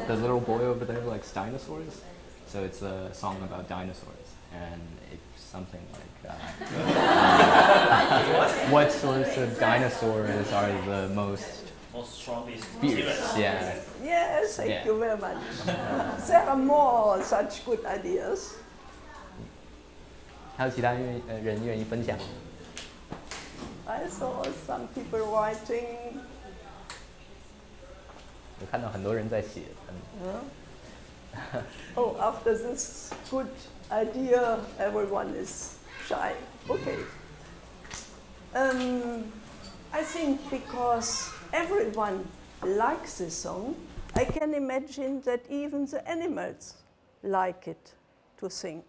the little boy over there likes dinosaurs. So it's a song about dinosaurs, and it's something like what sorts of dinosaurs are the most strongest fierce? Yeah. Yes, thank Yeah. you very much. There are more such good ideas. 还有其他人愿意分享？ I saw some people writing. 我看到很多人在写。Oh, after this good idea, everyone is shy. Okay. I think because everyone likes this song, I can imagine that even the animals like it to sing.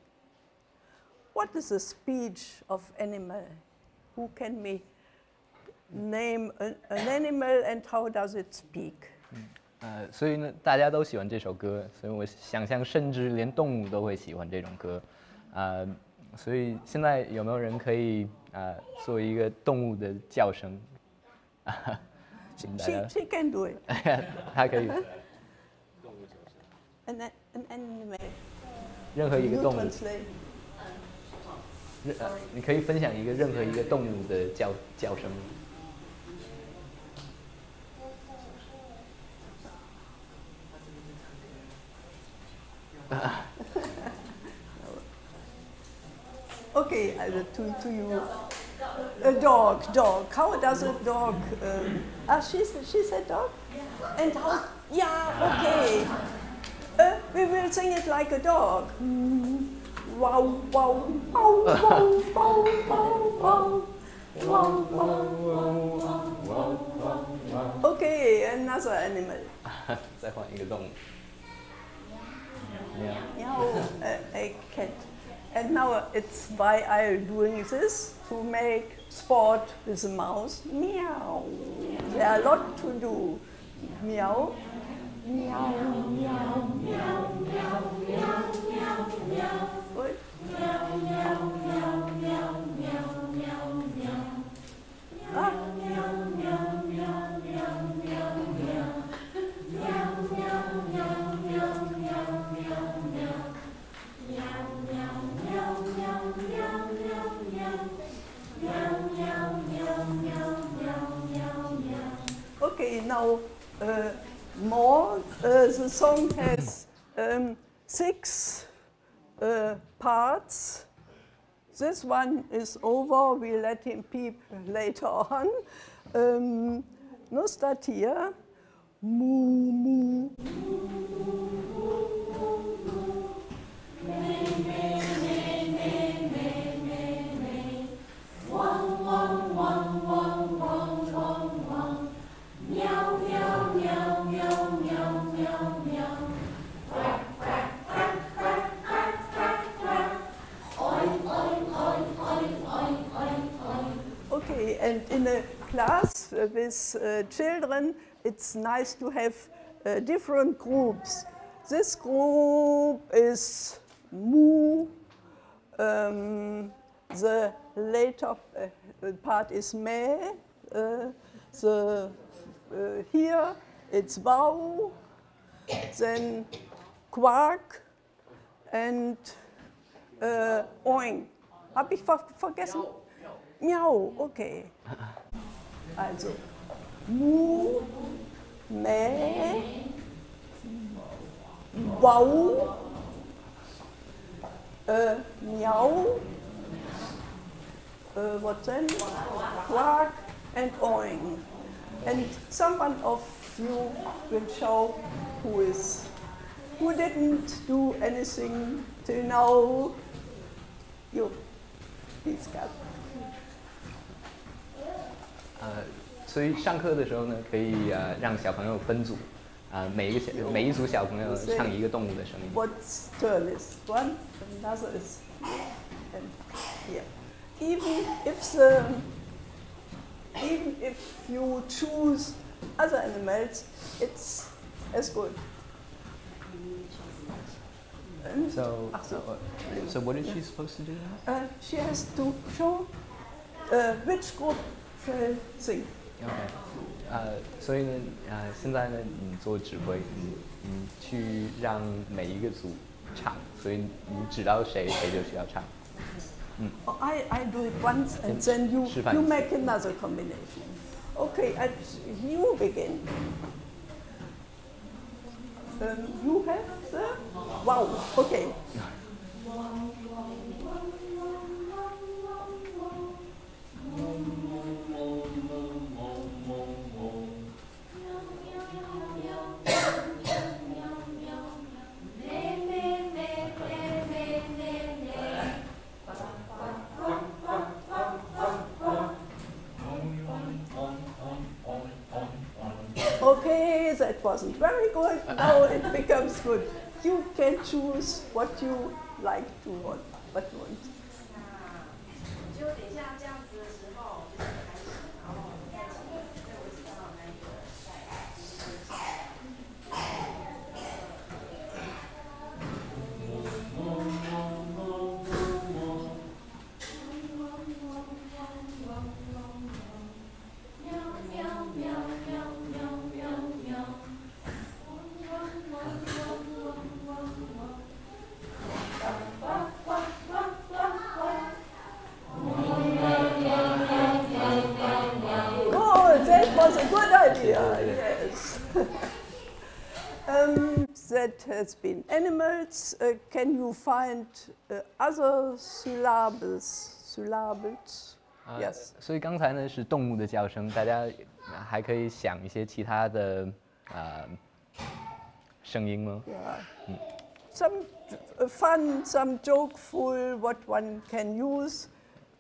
What is the speech of animal? Who can name an animal and how does it speak? 所以呢，大家都喜欢这首歌，所以我想象，甚至连动物都会喜欢这种歌，所以现在有没有人可以做一个动物的叫声？She can do it. 她可以。An animal. 任何一个动物。 Translate. 你可以分享一个任何一个动物的叫声。Okay, to you. A dog. How does a dog? She's a dog. And how? Yeah. Okay. We will sing it like a dog. Wow, wow, wow, wow, wow, wow, wow, wow, wow. Okay, another animal. 再换一个动物。Meow, a cat. And now it's why I'm doing this, to make sport with the mouse. Meow. There are a lot to do. Meow. Meow, meow, meow, meow, meow, meow, meow. What? Meow, meow, meow, meow, meow, meow, meow. Ah. Meow, meow, meow, meow, meow, meow. Meow, meow, meow, meow, meow, meow, meow. Meow, meow, meow, meow, meow, meow, meow. Meow, meow, meow, meow, meow, meow, meow. Okay, now more. The song has 6 parts. This one is over. We let him peep later on. No start here. Moo, moo. Wow, wow, wow, wow, wow, wow. and in a class with children, it's nice to have different groups. This group is mu. The later part is me. Here it's Bau, then Quark and Oing. Hab ich vergessen? Miau, okay. Also Mu, Me, Bau, Miau, what then? Quark and Oing. And someone of you will show who didn't do anything till now. You, please, God. 所以上课的时候呢，可以让小朋友分组，每一组小朋友唱一个动物的声音。What's turn is one, another is here and here. Even if you choose other animals, it's as good. So what is she supposed to do now? She has to show which group shall sing. OK，所以呢，现在呢，你做指挥，你去让每一个组唱，所以你指到谁，谁就需要唱。I do it once and then you make another combination. Okay, you begin. You have the wow. Okay. Okay, that wasn't very good. Now it becomes good. You can choose what you like to want. What you want. 就等一下这样子的时候，就是开始，然后在我只看到那一个Yes. That has been animals. Can you find other syllables? Yes. 所以刚才呢是动物的叫声，大家还可以想一些其他的声音吗？ Yeah. Some fun, some jokeful, what one can use,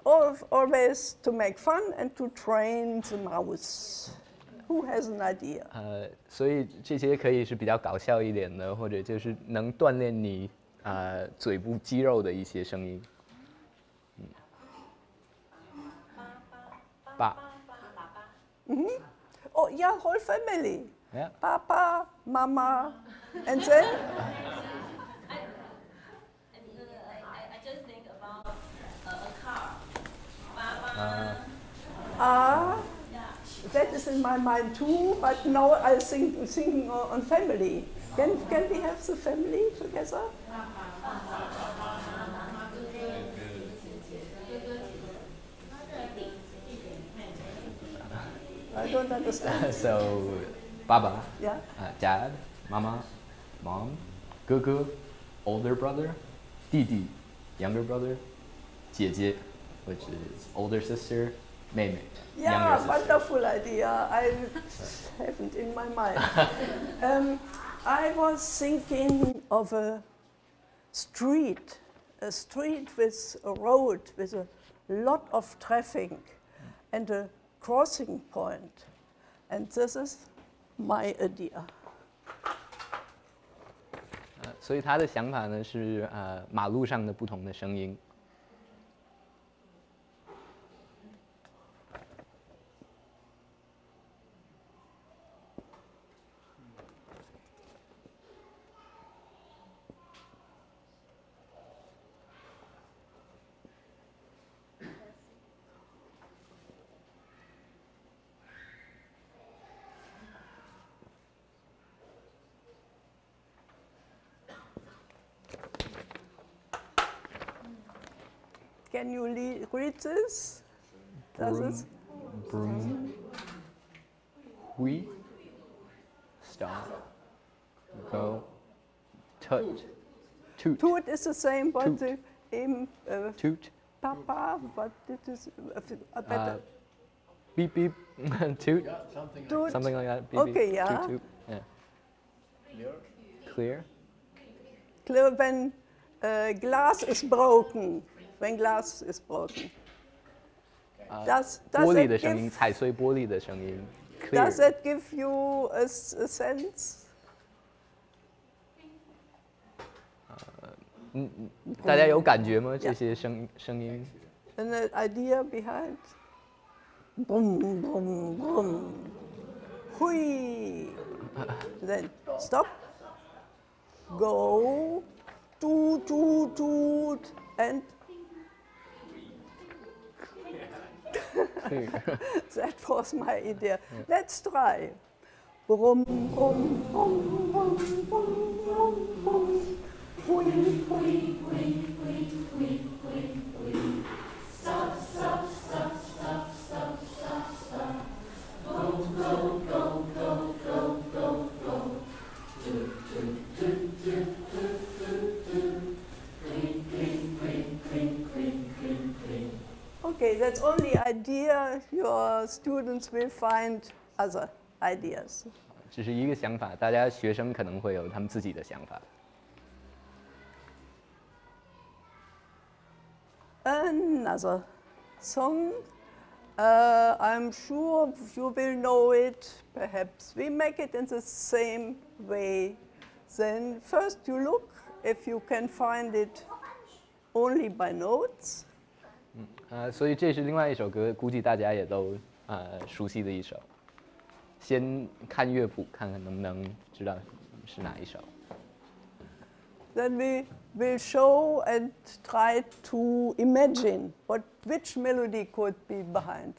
always to make fun and to train the mouse. Who has an idea? 所以这些可以是比较搞笑一点的，或者就是能锻炼你嘴部肌肉的一些声音。爸。Oh yeah, whole family. Yeah. Papa, Mama, and then. I just think about a car. That is in my mind too, but now I thinking on family. Can we have the family together? I don't understand. So, Baba, yeah. Dad, Mama, Mom, Gugu, older brother, Didi, younger brother, 姐姐, which is older sister, 妹妹. Yeah, wonderful idea. I haven't in my mind. I was thinking of a street with a road with a lot of traffic and a crossing point. And this is my idea. 所以他的想法呢是马路上的不同的声音。Can you read this? Does Broom. We. Stop. Go. Tut. Toot. Toot is the same, but Toot. the aim. Toot. Papa, but it is better. Beep beep. Toot. Toot. Something like that. Beep, Okay, beep. yeah. Toot toot. Yeah. Clear. Clear when glass is broken. When glass is broken. Does 玻璃 it 的声音， give, 踩碎玻璃的声音。 does Clear. that give you a sense? 大家有感觉吗？这些声音？ An idea behind? Boom, boom, boom. Hui. Then stop. Go. Toot, toot, toot. And that was my idea. Let's try. Brum, brum, brum, brum, brum, brum, brum. Hui, hui, hui, hui, hui, hui, hui. Stop, stop, stop, stop, stop, stop, stop. Go, go, go, go, go, go, go. Toot, toot, toot, toot, toot, toot, toot. Cling, cling, cling, cling, cling, cling, cling. Okay, that's only idea. Your students will find other ideas. 只是一个想法，大家学生可能会有他们自己的想法。 Another song. I'm sure you will know it. Perhaps we make it in the same way. Then first you look if you can find it only by notes. 所以这是另外一首歌，估计大家也都熟悉的一首。先看乐谱，看看能不能知道是哪一首。 Then we will show and try to imagine which melody could be behind.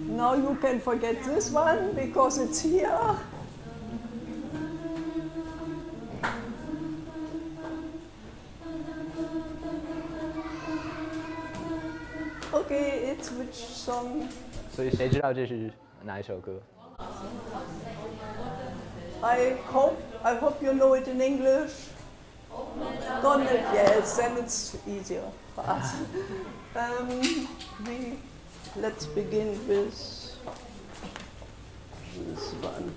Now you can forget this one because it's here. Okay, it's which song? 所以谁知道这是哪一首歌？ I hope you know it in English. Don't it? Yes, then it's easier for us. Let's begin with this one.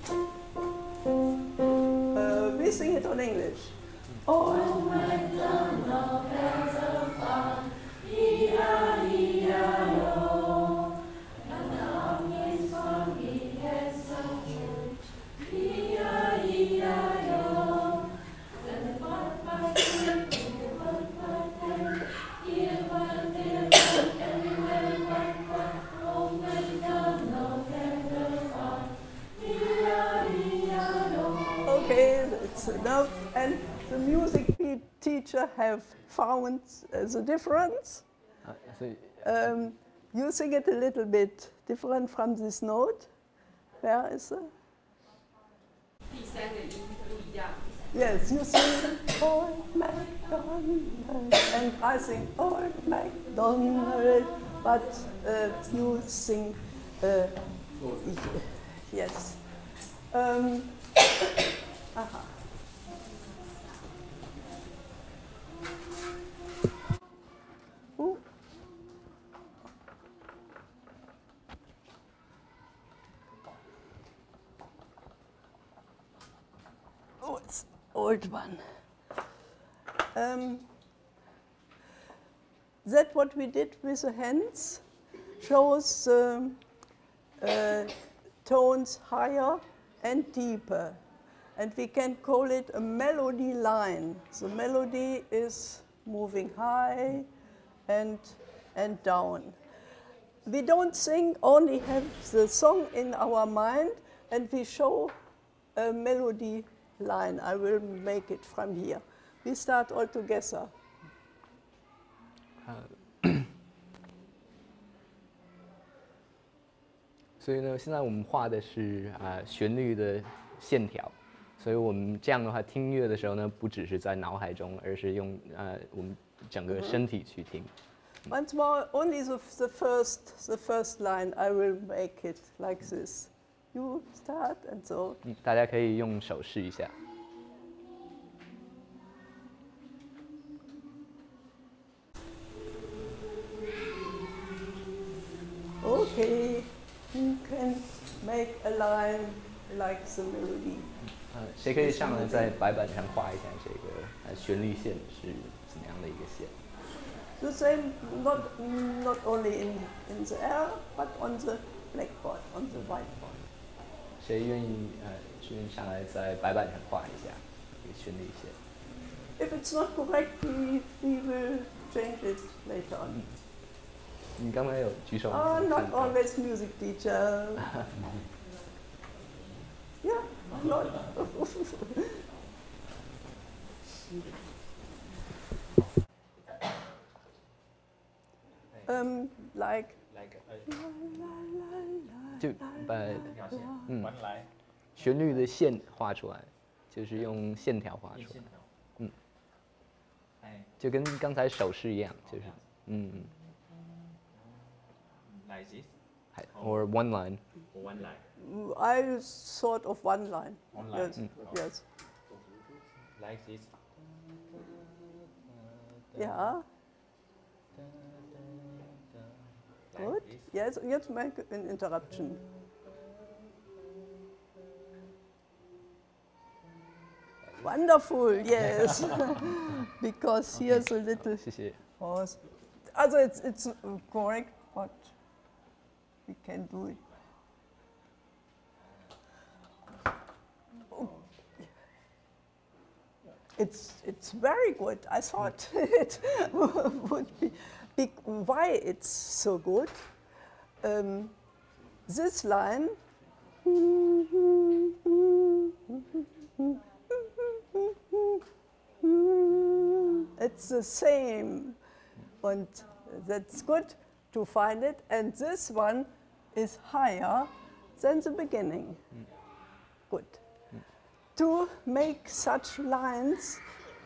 We sing it on English. Oh, MacDonald has a farm, E-I-E-I-O. And on his farm he has some fruit, E-I-E-I-O. Then one by one, one by ten, here one, there one, everywhere one, one. Oh, MacDonald has a farm, E-I-E-I-O. Okay, that's enough. And the music teacher have found the difference. You sing it a little bit different from this note. Where is it? Yes, you sing Old MacDonald, and I sing Old MacDonald, but you sing yes. Ooh. Oh, it's old one. That what we did with the hands shows tones higher and deeper. And we can call it a melody line. The melody is moving high and down. We don't sing, only have the song in our mind, and we show a melody line. I will make it from here. We start all together. 所以呢，现在我们画的是旋律的线条，所以我们这样的话听音乐的时候呢，不只是在脑海中，而是用我们整个身体去听。Once more, only the first line. I will make it like this. You start and so. 大家可以用手试一下。Okay, you can make a line like the melody. 谁可以上来在白板上画一下这个旋律线是怎么样的一个线？ The same, not only in the air, but on the blackboard, on the whiteboard. 谁愿意上来在白板上画一下这个旋律线 If it's not correct, we will change it later on. 你刚才有举手 not always music teacher. Yeah, not. Like. 就把旋律的线画出来，就是用线条画出来。就跟刚才手势一样，就是Like this. Or one line. One line. I thought of one line. One line. Yes. Yes. Like this. Yeah. Good. Yes. Let's make an interruption. Wonderful. Yes. Because here's a little pause. Also, it's correct, but we can do it. It's very good. I thought it would be. Why it's so good? This line. It's the same, and that's good to find it. And this one is higher than the beginning. Good. To make such lines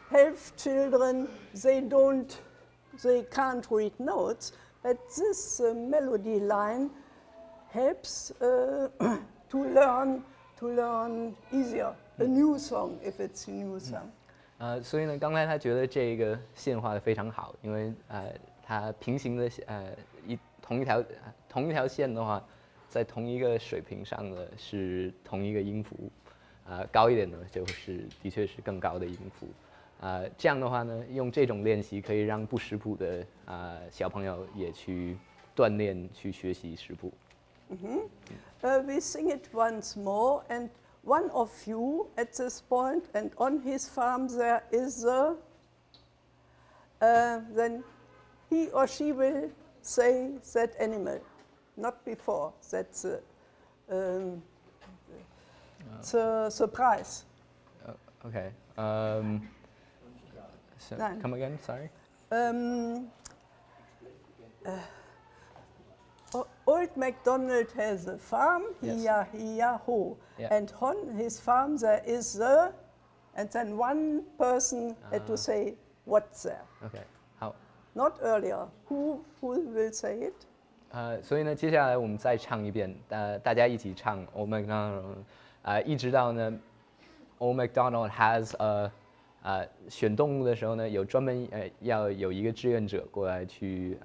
help children. They can't read notes, but this melody line helps to learn easier a new song if it's a new song. 所以呢，刚才他觉得这个线画得非常好，因为它平行的同一条线的话，在同一个水平上的是同一个音符，高一点呢就是的确是更高的音符，这样的话呢，用这种练习可以让不识谱的小朋友也去锻炼去学习识谱。We sing it once more, and one of you at this point, and on his farm there is then he or she will say that animal, not before. That's the surprise. Okay. So, come again. Sorry. Old MacDonald has a farm, hi-ya-ho. Yeah. And on his farm there is and then one person had to say what's there. Okay. 好。Not earlier. Who will say it? 所以呢，接下来我们再唱一遍，大家一起唱 Old MacDonald， 一直到呢 Old MacDonald has a 选动物的时候呢，有专门要有一个志愿者过来去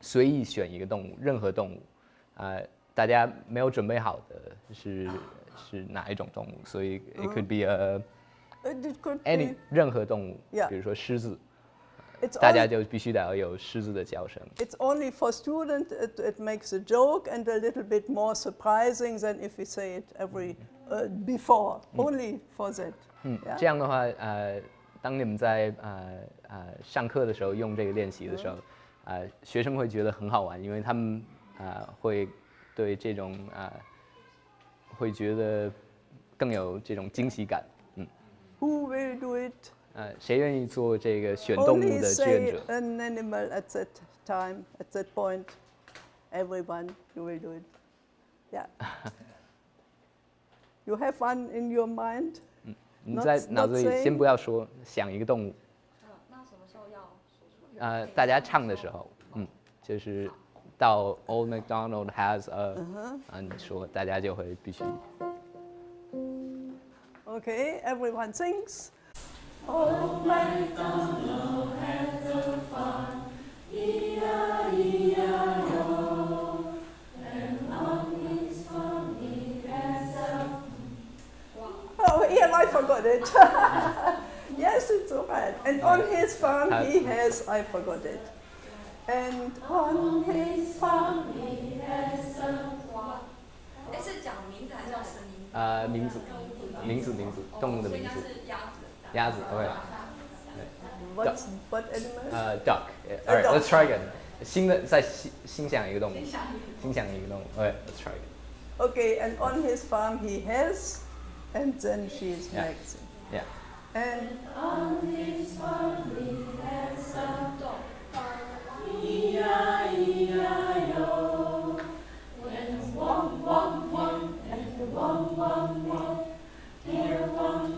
随意选一个动物，任何动物，大家没有准备好的是哪一种动物，所以 it could be any 任何动物，比如说狮子，大家就必须得要有狮子的叫声。It's only for students. It makes a joke and a little bit more surprising than if we say it every before. Only for that. 这样的话，当你们在上课的时候用这个练习的时候，学生会觉得很好玩，因为他们会对这种会觉得更有这种惊喜感。Who will do it 谁愿意做这个选动物 Only 的志愿 say 者？ an animal at that time, at that point. Everyone, you will do it. Yeah. You have one in your mind? 你在脑子里先不要说，想一个动物。那什么时候要说出来？大家唱的时候，就是到 Old MacDonald has a， 你说大家就会必须。Okay, everyone sings. Old MacDonald had a farm, E-I-E-I-O. And on his farm he had some. Oh, yeah, I forgot it. Yes, it's all right. And on his farm he has, I forgot it. And on his farm he has some. 是讲名字还是叫声音？名字，动物的名字。鸭子 ，OK。What animal? Duck. All right, let's try again. 新的，再新想一个动物。新想一个动物。Okay, let's try again. Okay, and on his farm he has, and then she's next. Yeah. And on his farm he has some dog. E-I-E-I-O. When wom wom wom and wom wom wom. Here wom,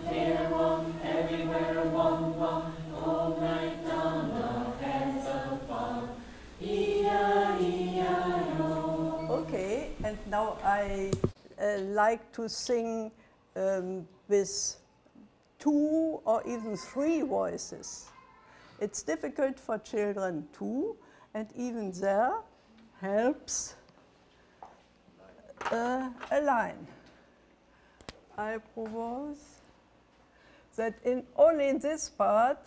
everywhere wom wom. Old MacDonald has a farm. E-I-E-I-O. okay, and now I like to sing with 2 or even 3 voices. It's difficult for children too, and even there helps a line. I propose that only in this part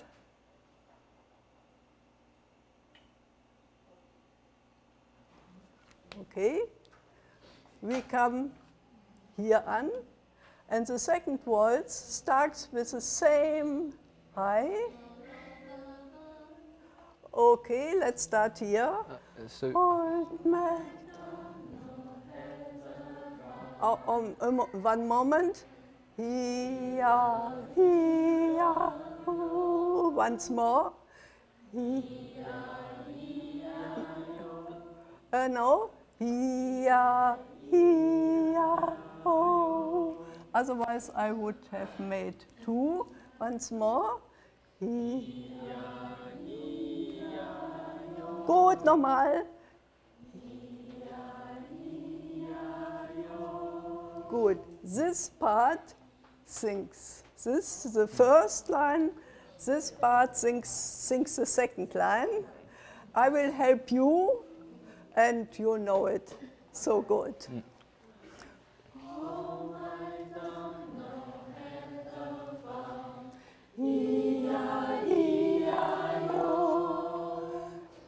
okay, we come here on, and the second waltz starts with the same high. Okay, let's start here. Old MacDonald. One moment. Here, here, oh, once more. No. Here, here, oh. Otherwise, I would have made 2. Once more. Gut, nochmal. Good. This part sings. This is the first line. This part sings the second line. I will help you, and you know it so good.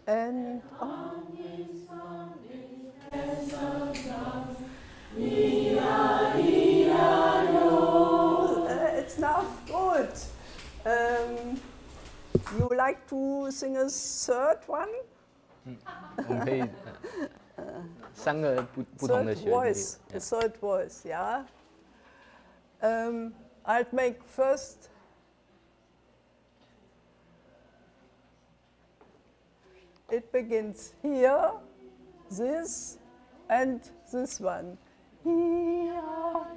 And on his farm he has some dogs. E-I-E-I-O. It's not good. You like to sing a third one? 我们可以3个不同的旋律。The third voice, yeah. I'll make first. It begins here, this, and this one. Here,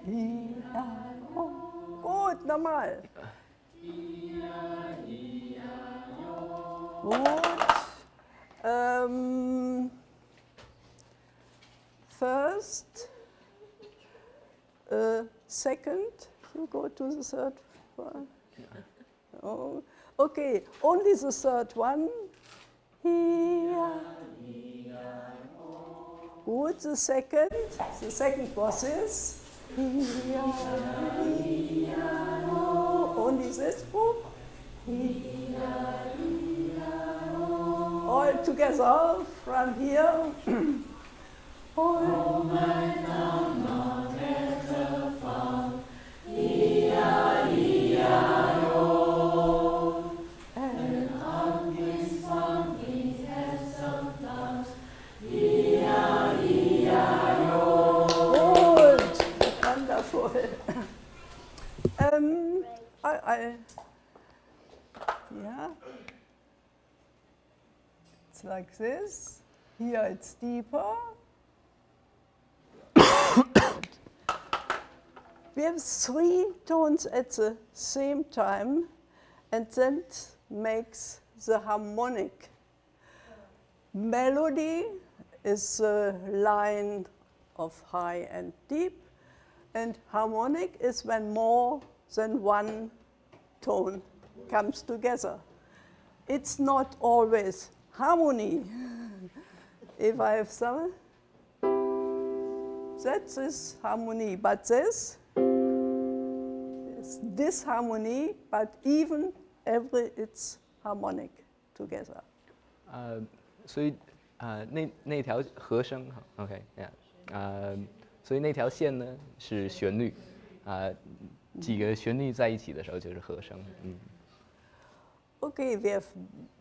here, oh. Gut, nochmal. Gut. First, second, you go to the third one. Oh, okay, only the third one. Here. Good, the second was this. Here. Only this group. All together from here. Old MacDonald had a farm, E-I-E-I-O. And on his farm he had some dogs, E-I-E-I-O. Good, wonderful. Yeah. It's like this. Here it's deeper. We have 3 tones at the same time, and that makes the harmonic. Melody is a line of high and deep, and harmonic is when more than one tone comes together. It's not always harmony. If I have some, that is harmony, but this is disharmony, but even it's harmonic together. 所以那条和声，OK， 所以那条线呢是旋律，几个旋律在一起的时候就是和声。Okay, we have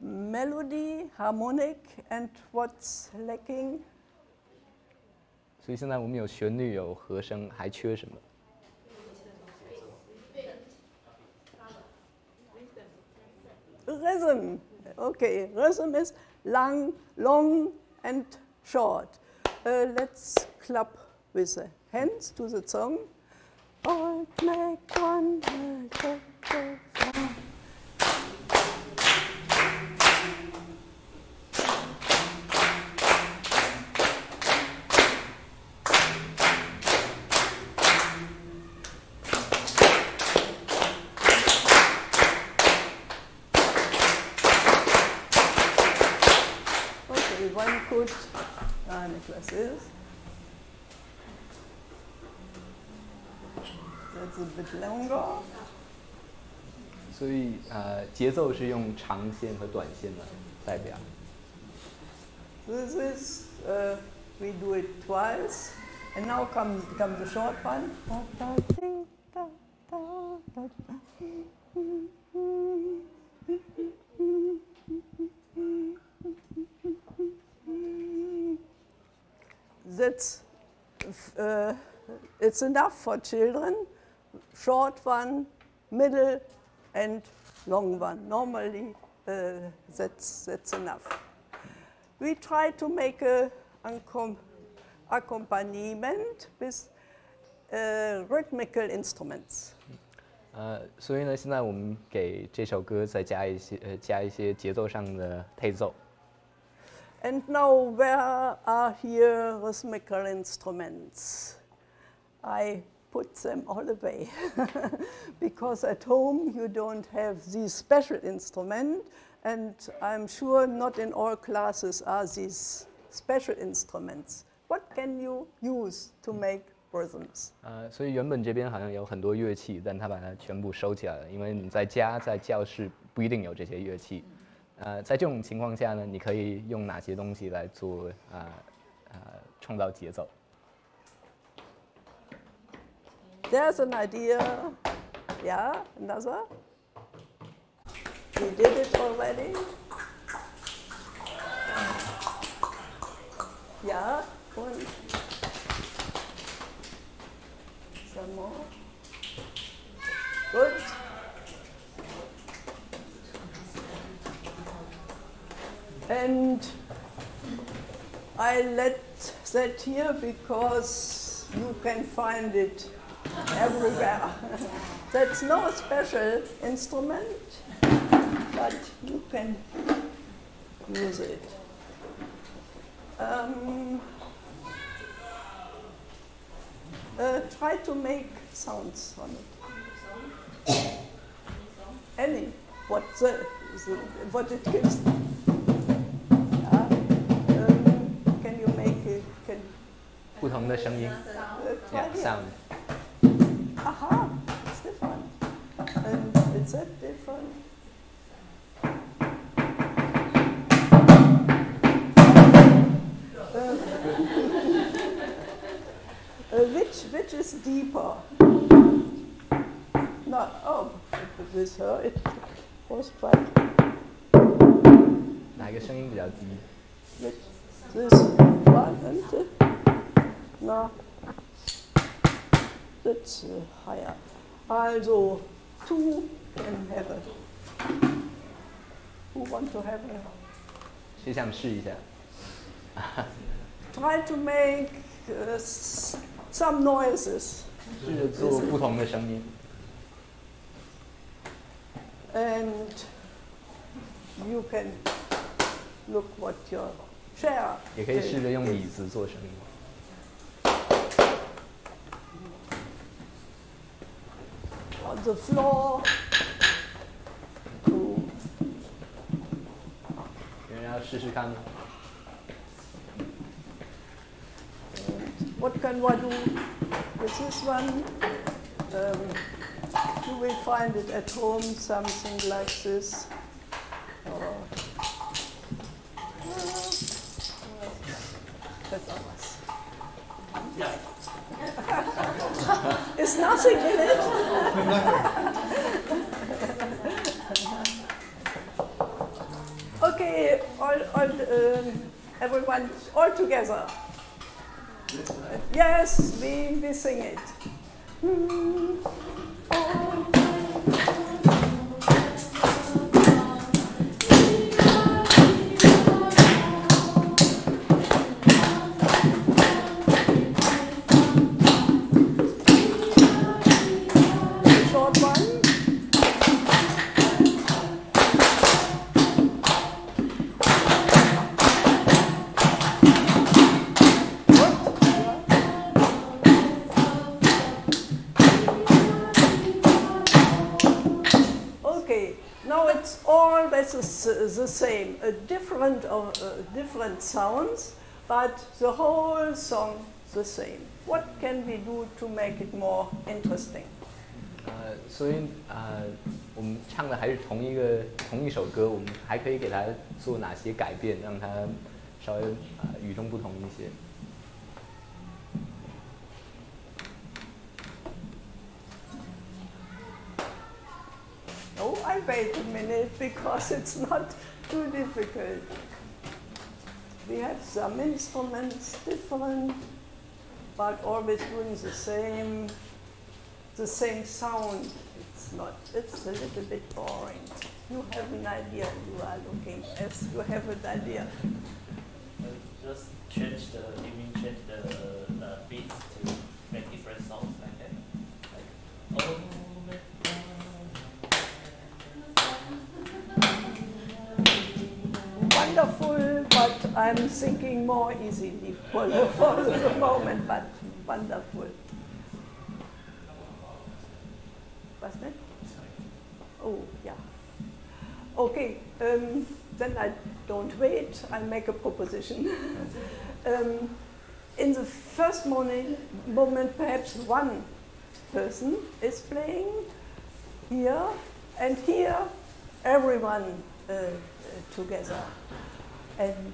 melody, harmonic, and what's lacking? 所以现在我们有旋律，有和声，还缺什么？ Rhythm. Okay, rhythm is long, and short. Let's clap with the hands to the song. Old make one, one could, Nicholas is. That's a bit longer. 所以节奏是用长线和短线来代表。This is we do it twice, and now comes the short one. That's it's enough for children. Short one, middle, and long one. Normally, that's enough. We try to make a accompaniment with rhythmical instruments. 所以呢，现在我们给这首歌再加一些节奏上的配奏。 And now, where are here rhythmical instruments? I put them all away because at home you don't have these special instruments, and I'm sure not in all classes are these special instruments. What can you use to make rhythms? 所以原本这边好像有很多乐器，但他把它全部收起来了，因为你在家在教室不一定有这些乐器。 在这种情况下呢，你可以用哪些东西来做创造节奏 There's an idea. Yeah, another. We did it already. Yeah, one. Some more. Good. And I let that here because you can find it everywhere. That's no special instrument, but you can use it. Try to make sounds on it. Any, what it gives. Can you make it? 不同的声音 sound. Aha, it's different. And is that different? Which is deeper? No, oh, with her it was quite. 哪个声音比较低 This one and no, that's higher. Also, 2 can have it. Who want to have a? 谁想试一下？ Try to make some noises. 试着做不同的声音。 And you can look what your chair 也可以试着用椅子做声音。 on the floor. 有人要试试看吗？ What can one do with this one? You will find it at home, something like this. That's ours. It's nothing in it. Okay, everyone, all together. Yes, we sing it. Short one. Okay, now it's always the same, different sounds, but the whole song the same. What can we do to make it more interesting? 所以我们唱的还是同一首歌，我们还可以给它做哪些改变，让它稍微与众不同一些。 Oh, I wait a minute because it's not too difficult. We have some instruments different, but always doing the same sound. It's a little bit boring. You have an idea, you are looking as you have an idea. Just change the beats to make different sounds like that. Like, oh. Wonderful, but I'm thinking more easily for the moment, but wonderful. Wasn't it? Oh, yeah. Okay, then I don't wait, I make a proposition. In the first moment, perhaps one person is playing here, and here everyone together. And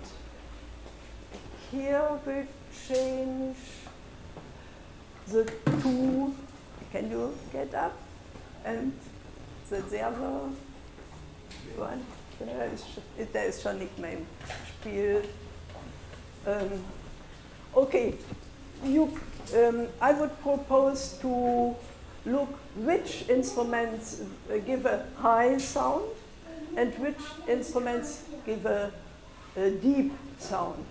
here we change the two. Can you get up? And the other one. Der ist schon nicht mehr im Spiel. Okay, I would propose to look which instruments give a high sound and which instruments give a deep sound.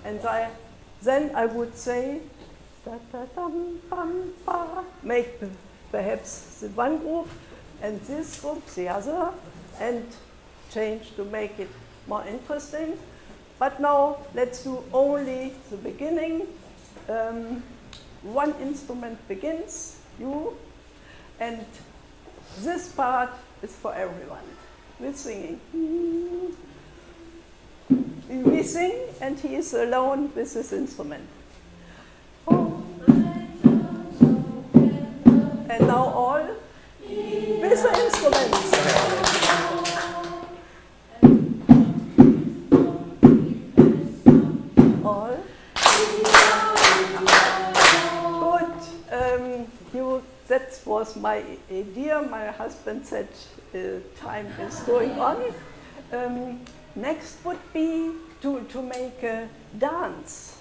And then I would say, make perhaps the one group and this group the other, and change to make it more interesting. But now let's do only the beginning. One instrument begins, you, and this part is for everyone. We're singing. We sing, and he is alone with his instrument. And now all with the instruments. All. Good. That was my idea. My husband said time is going on. Next would be to make a dance.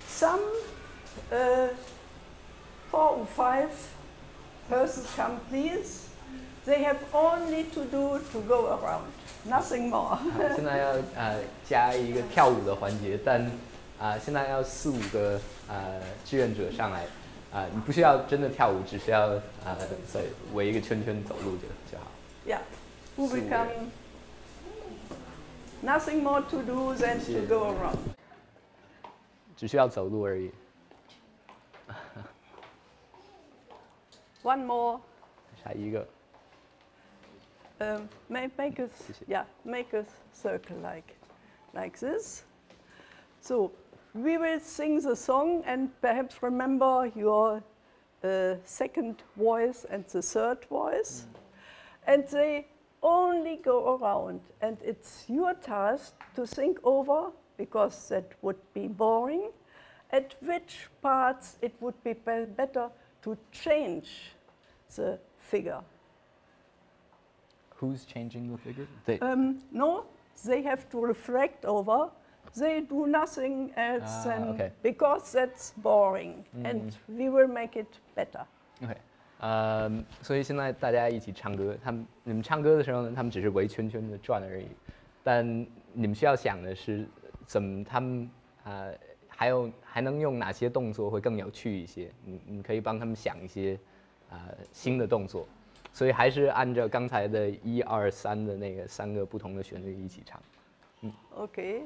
Some 4 or 5 persons come, please. They have only to do to go around, nothing more. 现在要加一个跳舞的环节，但现在要4、5个志愿者上来，你不需要真的跳舞，只需要在围一个圈圈走路就好。Yeah, who will come? Nothing more to do than to go around. 只需要走路而已。One more. 下一个。Make a circle like this. So we will sing the song and perhaps remember your second voice and the third voice. And they only go around. And it's your task to think over, because that would be boring, at which parts it would be better to change the figure. Who's changing the figure? No, they have to reflect over. They do nothing else than, because that's boring, and we will make it better. Okay. 所以现在大家一起唱歌，你们唱歌的时候呢，他们只是围圈圈的转而已。但你们需要想的是，他们还能用哪些动作会更有趣一些？你可以帮他们想一些新的动作。所以还是按照刚才的1、2、3的那个3个不同的旋律一起唱。Okay.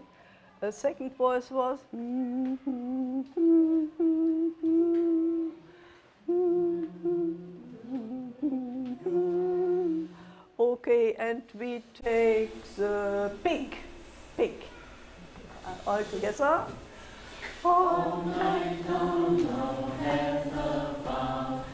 The second voice was. Okay, and we take the pig. All together. All night long, no heaven found.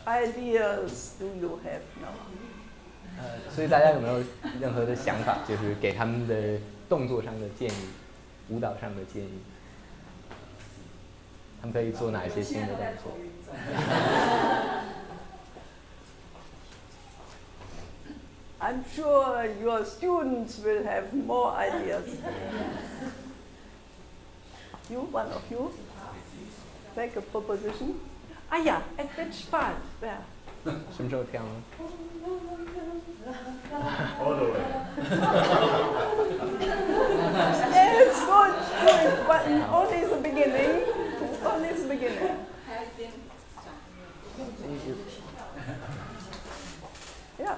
Ideas do you have now? 所以大家有没有任何的想法，就是给他们的动作上的建议、舞蹈上的建议？他们可以做哪些新的动作？I'm sure your students will have more ideas. One of you, make a proposition. Yeah, at which part? Where? 什么时候跳呢 ？All the way. Yes, good. But only the beginning. Only the beginning. Yeah.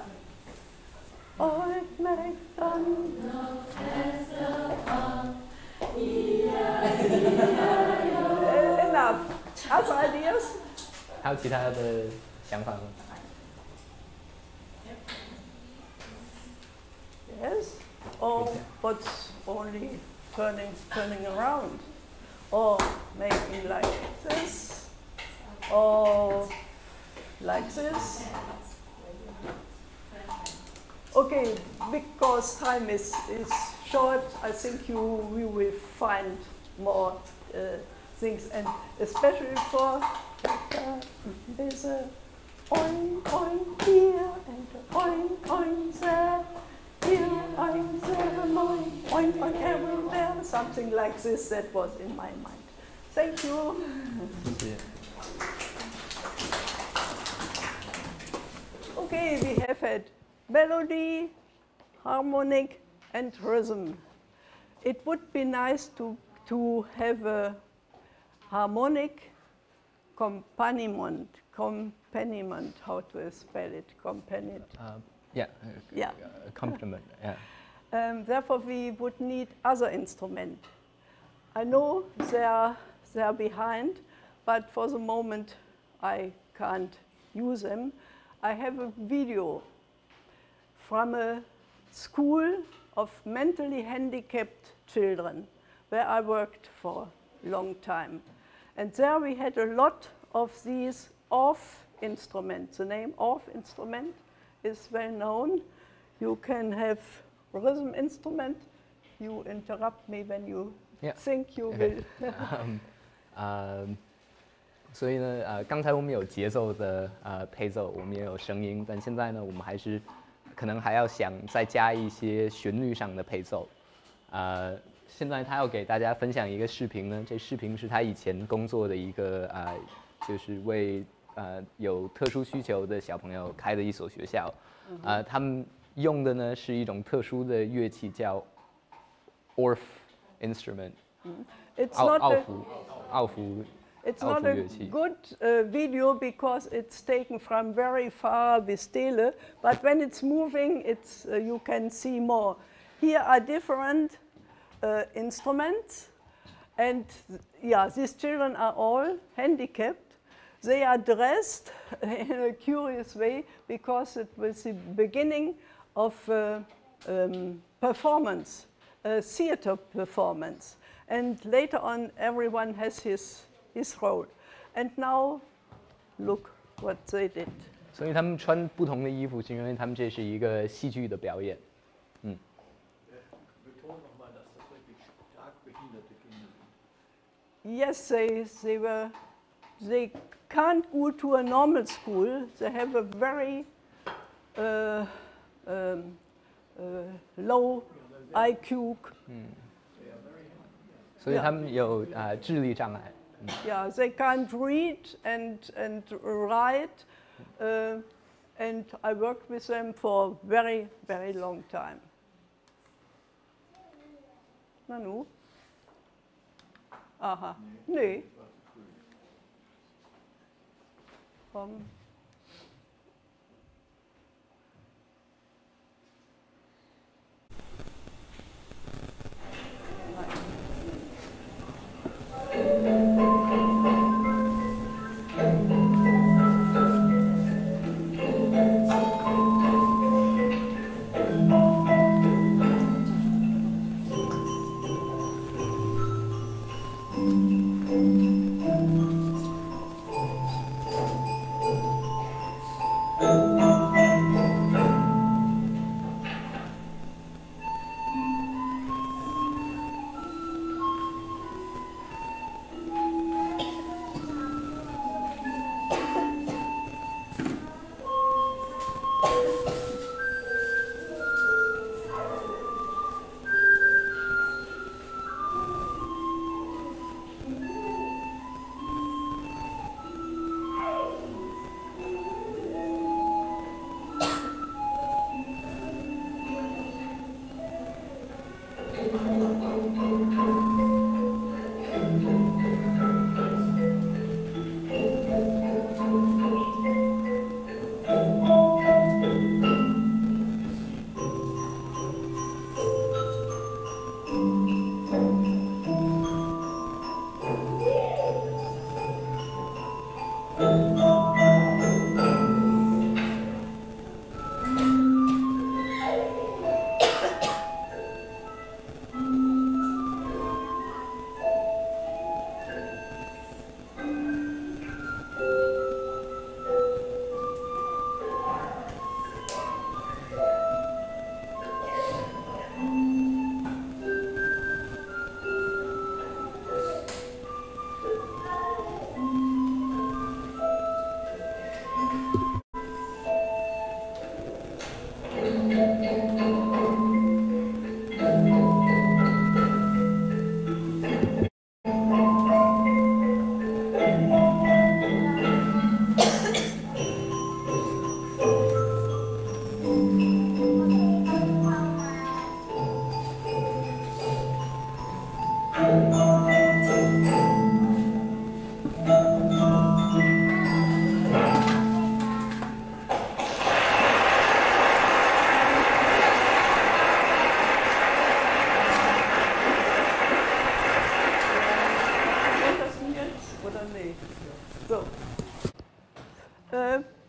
Old MacDonald has a farm. Enough. Other ideas? 还有其他的想法吗 ？Yes. Or what's only turning around, or making like this, or like this. Okay, because time is short, I think we will find more things, and especially for there's a oink oink here and a oink oink there, here oink there, oink oink everywhere, something like this. That was in my mind. Thank you. Okay, we have had melody, harmonic, and rhythm. It would be nice to have a harmonic accompaniment, how to spell it, accompaniment. Accompaniment, yeah. Therefore, we would need other instruments. I know they are behind, but for the moment, I can't use them. I have a video from a school of mentally handicapped children where I worked for a long time. And there we had a lot of these off instruments. The name off instrument is well known. You can have rhythm instrument. You interrupt me when you think you will. 所以呢，刚才我们有节奏的配奏，我们也有声音，但现在呢，我们还是可能还要想再加一些旋律上的配奏。现在他要给大家分享一个视频呢，这视频是他以前工作的一个就是为有特殊需求的小朋友开的一所学校。他们用的呢是一种特殊的乐器叫 Orff instrument， 奥弗。It's not a good video because it's taken from very far with Stele, but when it's moving, you can see more. Here are different instruments, and these children are all handicapped. They are dressed in a curious way because it was the beginning of performance, theater performance, and later on everyone has his role. And now, look what they did. 所以他们穿不同的衣服，是因为他们这是一个戏剧的表演。Yes, they can't go to a normal school. They have a very low IQ. 所以他们有智力障碍。Yeah, they can't read and write, and I worked with them for a very, very long time. Nanu? Aha, nee.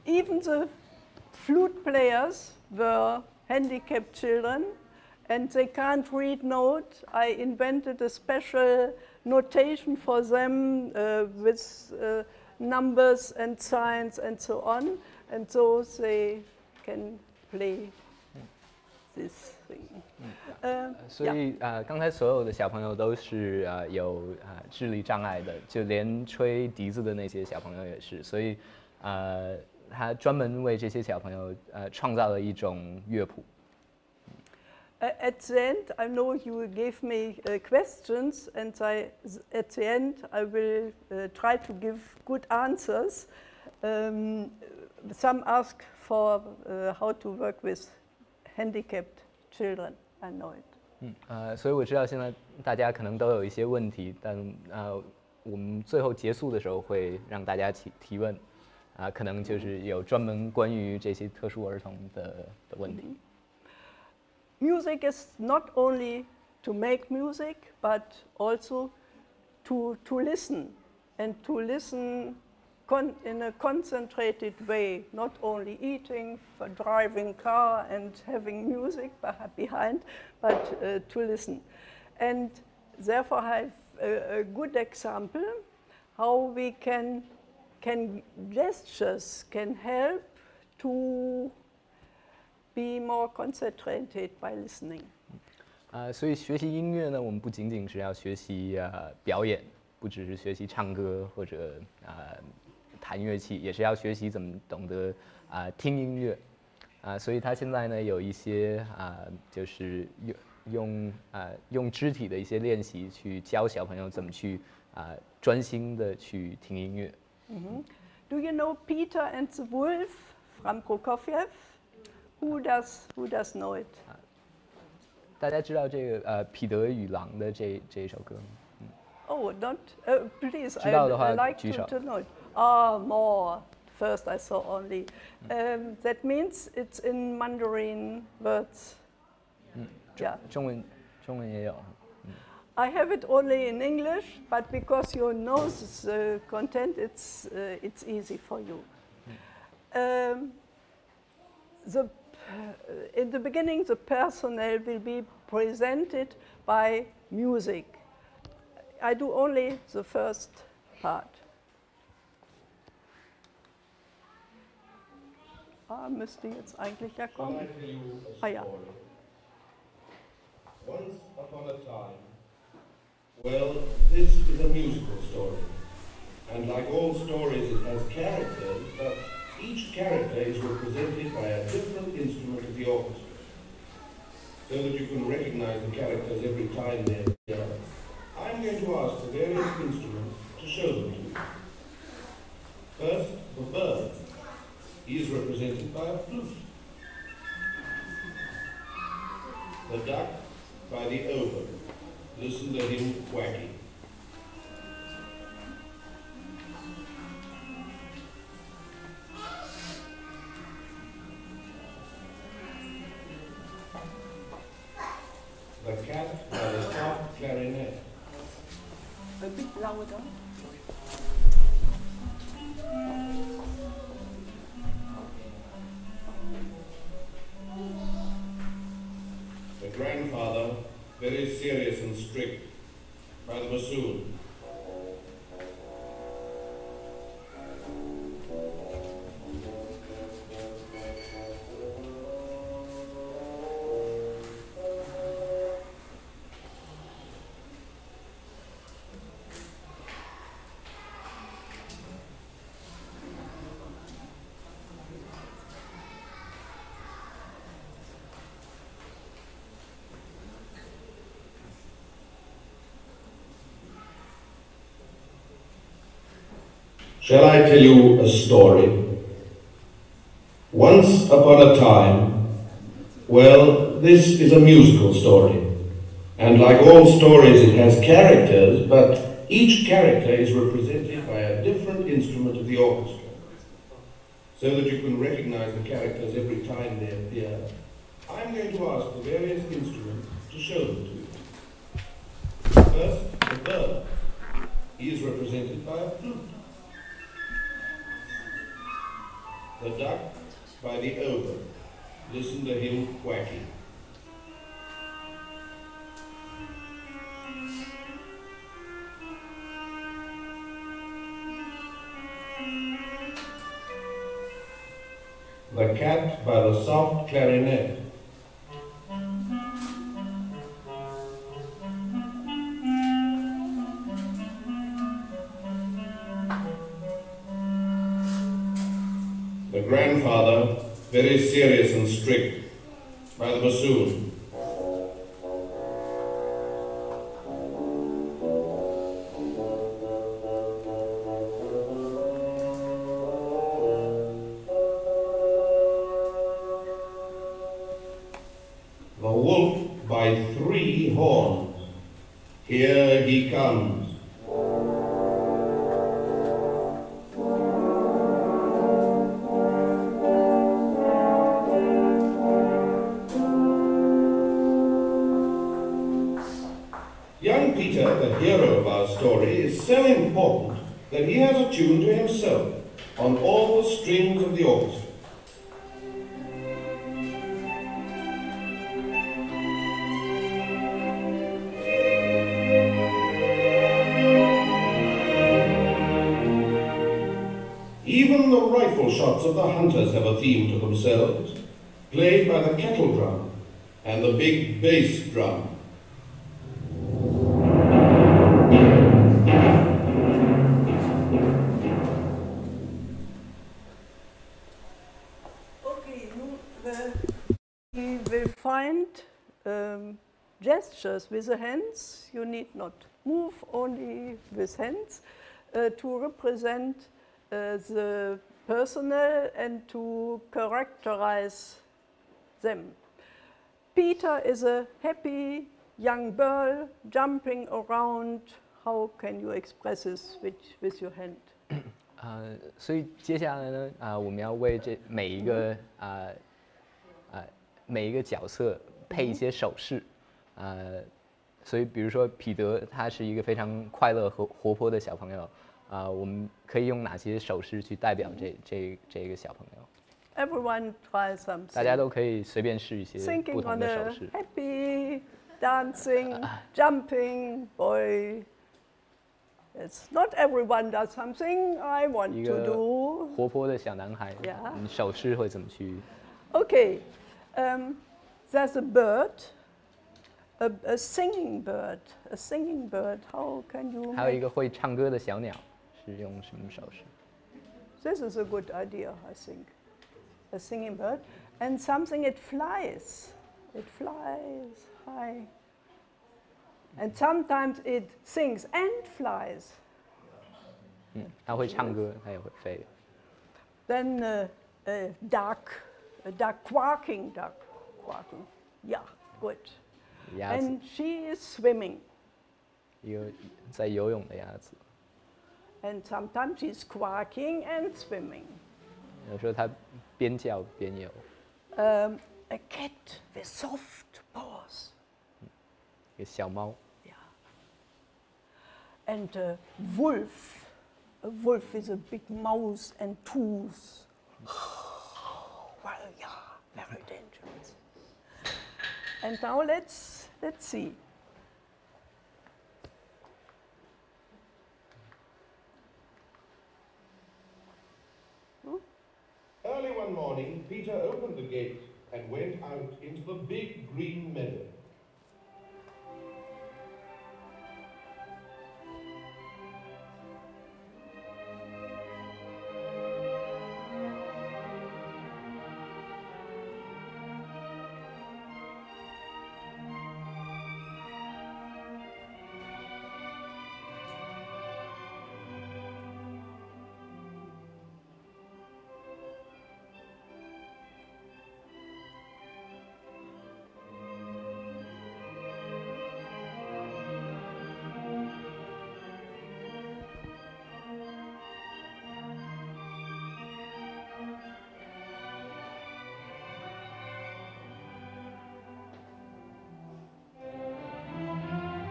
Even the flute players were handicapped children, and they can't read notes. I invented a special notation for them with numbers and signs and so on, and so they can play this thing. 所以刚才所有的小朋友都是有智力障碍的，就连吹笛子的那些小朋友也是，所以他专门为这些小朋友创造了一种乐谱。At the end, I know you gave me questions, and at the end, I will try to give good answers. Some ask for how to work with handicapped children. I know it. 所以我知道现在大家可能都有一些问题，但我们最后结束的时候会让大家提问，可能就是有专门关于这些特殊儿童的问题。Music is not only to make music, but also to listen, and to listen in a concentrated way, not only eating, for driving car and having music behind, but to listen. And therefore I have a good example how we can gestures can help to be more concentrated by listening. 所以学习音乐呢，我们不仅仅是要学习表演，不只是学习唱歌或者弹乐器，也是要学习怎么懂得听音乐。所以他现在呢有一些就是用肢体的一些练习去教小朋友怎么去专心的去听音乐。Do you know Peter and the Wolf from Prokofiev? Who does know it? 大家知道这个彼得与狼的这一首歌吗？Oh, not please. 知道的话 I like 举手。to know it. More. First, I saw only. That means it's in Mandarin words. Yeah. 中文也有。I have it only in English, but because you know the content, it's easy for you. In the beginning, the personnel will be presented by music. I do only the first part. Müsste jetzt eigentlich ja kommen. Ja. Once upon a time, well, this is a musical story. And like all stories, it has characters, but each character is represented by a different instrument of the orchestra, so that you can recognize the characters every time they're here. I'm going to ask the various instruments to show them to you. First, the bird. He is represented by a flute. The duck by the oboe. Listen to him quacking. The cat by the soft clarinet. A bit louder. The grandfather, very serious and strict, by the bassoon. Shall I tell you a story? Once upon a time, well, this is a musical story. And like all stories, it has characters, but each character is represented by a different instrument of the orchestra, so that you can recognize the characters every time they appear. I'm going to ask the various instruments to show them to you. First, the bird. He is represented by a flute. The duck by the oboe. Listen to him quacking. The cat by the soft clarinet. The grandfather, very serious and strict, by the bassoon. The wolf by 3 horns. Here he comes. Young Peter, the hero of our story, is so important that he has a tune to himself on all the strings of the orchestra. Even the rifle shots of the hunters have a theme to themselves, played by the kettle drum and the big bass drum. Okay, we will find gestures with the hands. You need not move, only with hands to represent the personnel and to characterize them. Peter is a happy young girl jumping around. How can you express this with your hand? 所以接下来呢，我们要为这每一个角色配一些手势，所以比如说彼得他是一个非常快乐和活泼的小朋友，我们可以用哪些手势去代表这个小朋友？ Everyone try something. 大家都可以随便试一些不同的手势。Happy, dancing, jumping boy. It's not everyone does something I want to do. 活泼的小男孩，你手势会怎么去？ Okay, there's a bird, a singing bird, a singing bird. How can you? 还有一个会唱歌的小鸟，是用什么手势 This is a good idea, I think. A singing bird, and something it flies. It flies high. And sometimes it sings and flies. 它会唱歌，它也会飞。Then a duck quacking, quacking. Yeah, good. 鸭子。 And she is swimming. 一个在游泳的鸭子。 And sometimes she's quacking and swimming. 有时候它边叫边游。A cat with soft paws. 一个小猫。 And a wolf. A wolf is a big mouth and tooth. Well, yeah, very dangerous. And now let's see. Early one morning, Peter opened the gate and went out into the big green meadow.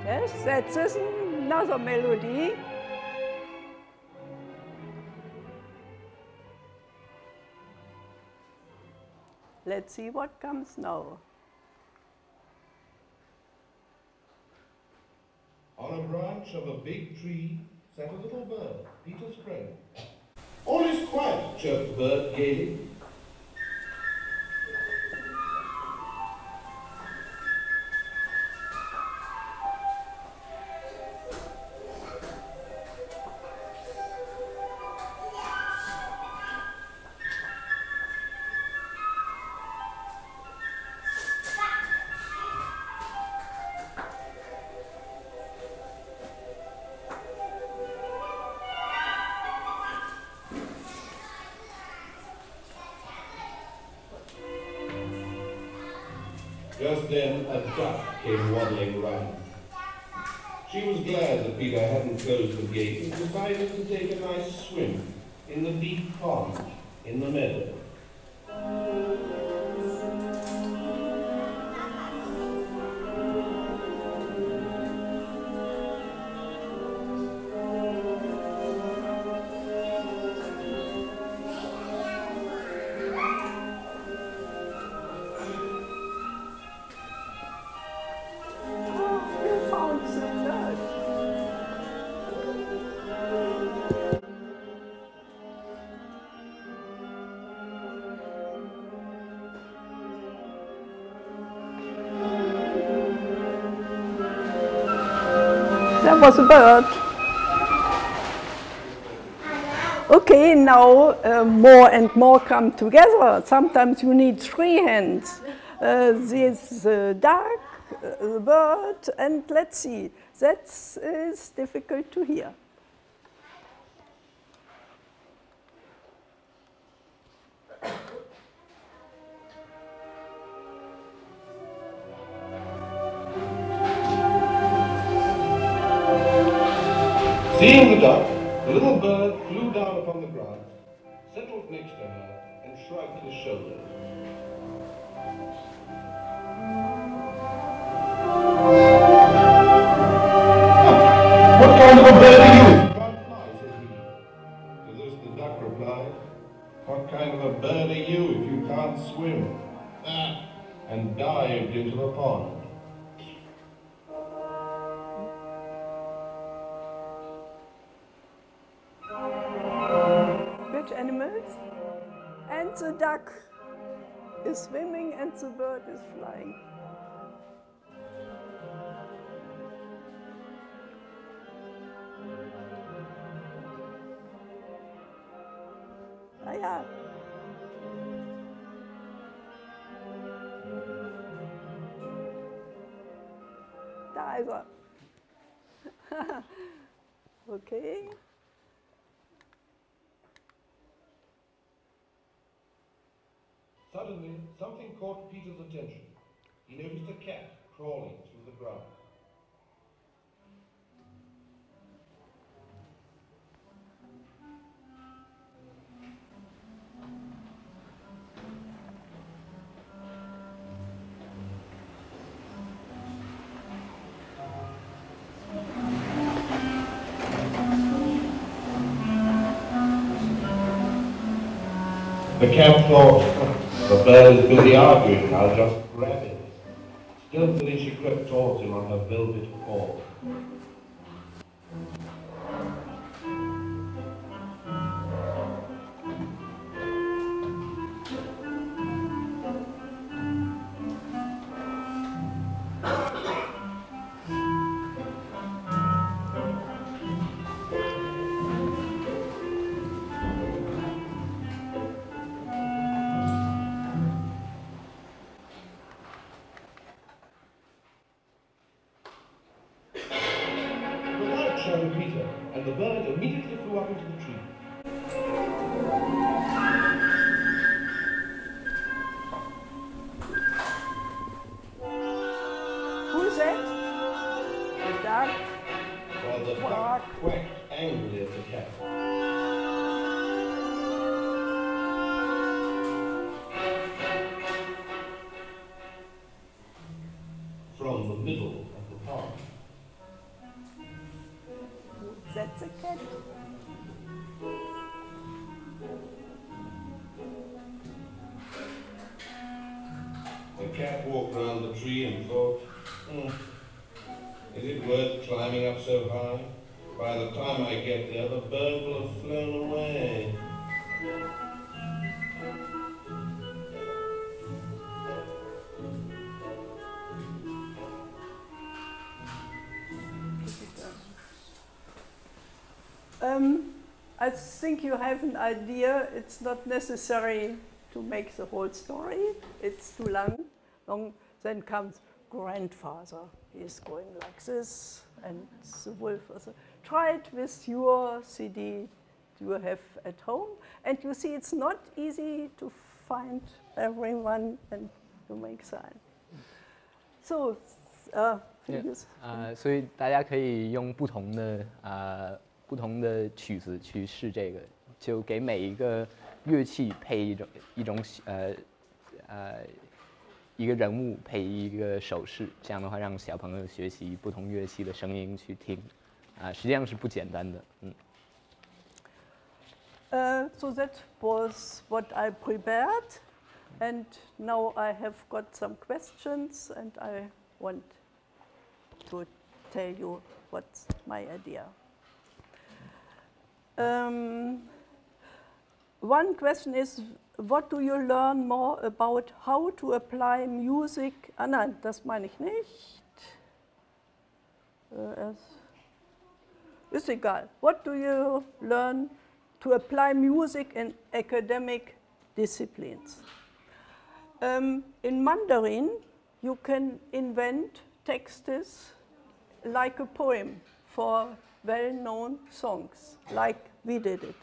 Yes, that's another melody. Let's see what comes now. On a branch of a big tree sat a little bird, Peter's friend. All is quiet, chirped the bird gaily. then a duck came waddling round. She was glad that Peter hadn't closed the gate and decided to take a nice swim in the deep pond in the meadow. That was a bird. Okay, now more and more come together. Sometimes you need 3 hands. This duck, the bird, and let's see. That is difficult to hear. Seeing the duck, the little bird flew down upon the ground, settled next to her, and shrugged his shoulders. What kind of a bird are you? You can't fly, said he. To this the duck replied, what kind of a bird are you if you can't swim? And dived into the pond. Animals, and the duck is swimming and the bird is flying. Ah, ja. Da ist er. Okay. Suddenly, something caught Peter's attention. He noticed a cat crawling through the grass. The cat thought, the bird is busy arguing, I'll just grab it. Stealthily she crept towards him on her velvet paw. Shouted Peter, and the bird immediately flew up into the tree. Who is that? The duck. Well, the duck quacked angrily at the cat. From the middle of the pond. That's a cat. The cat walked round the tree and thought, is it worth climbing up so high? By the time I get there, the bird will have flown away. I think you have an idea. It's not necessary to make the whole story. It's too long. Then comes grandfather. He's going like this, and the wolf also. Try it with your CD you have at home, and you see it's not easy to find everyone and to make sign. So, 所以大家可以用不同的曲子去试这个，就给每一个乐器配一个人物配一个手势，这样的话让小朋友学习不同乐器的声音去听，实际上是不简单的，So that was what I prepared, and now I have got some questions, and I want to tell you what's my idea. One question is, what do you learn more about how to apply music? Nein, das meine ich nicht. Ist egal. What do you learn to apply music in academic disciplines? In Mandarin, you can invent texts like a poem for well-known songs, like we did it.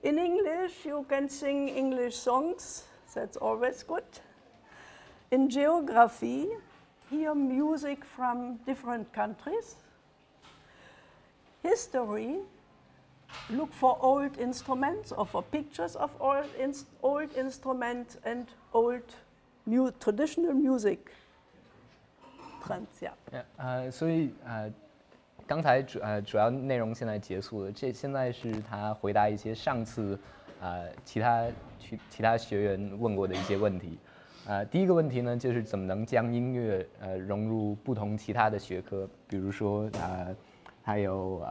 In English, you can sing English songs, that's always good. In geography, hear music from different countries. History, look for old instruments or for pictures of old instruments and old traditional music trends, yeah. 所以刚才主要内容现在结束了，现在是他回答一些上次其他学员问过的一些问题。第一个问题呢，就是怎么能将音乐融入不同其他的学科，比如说还有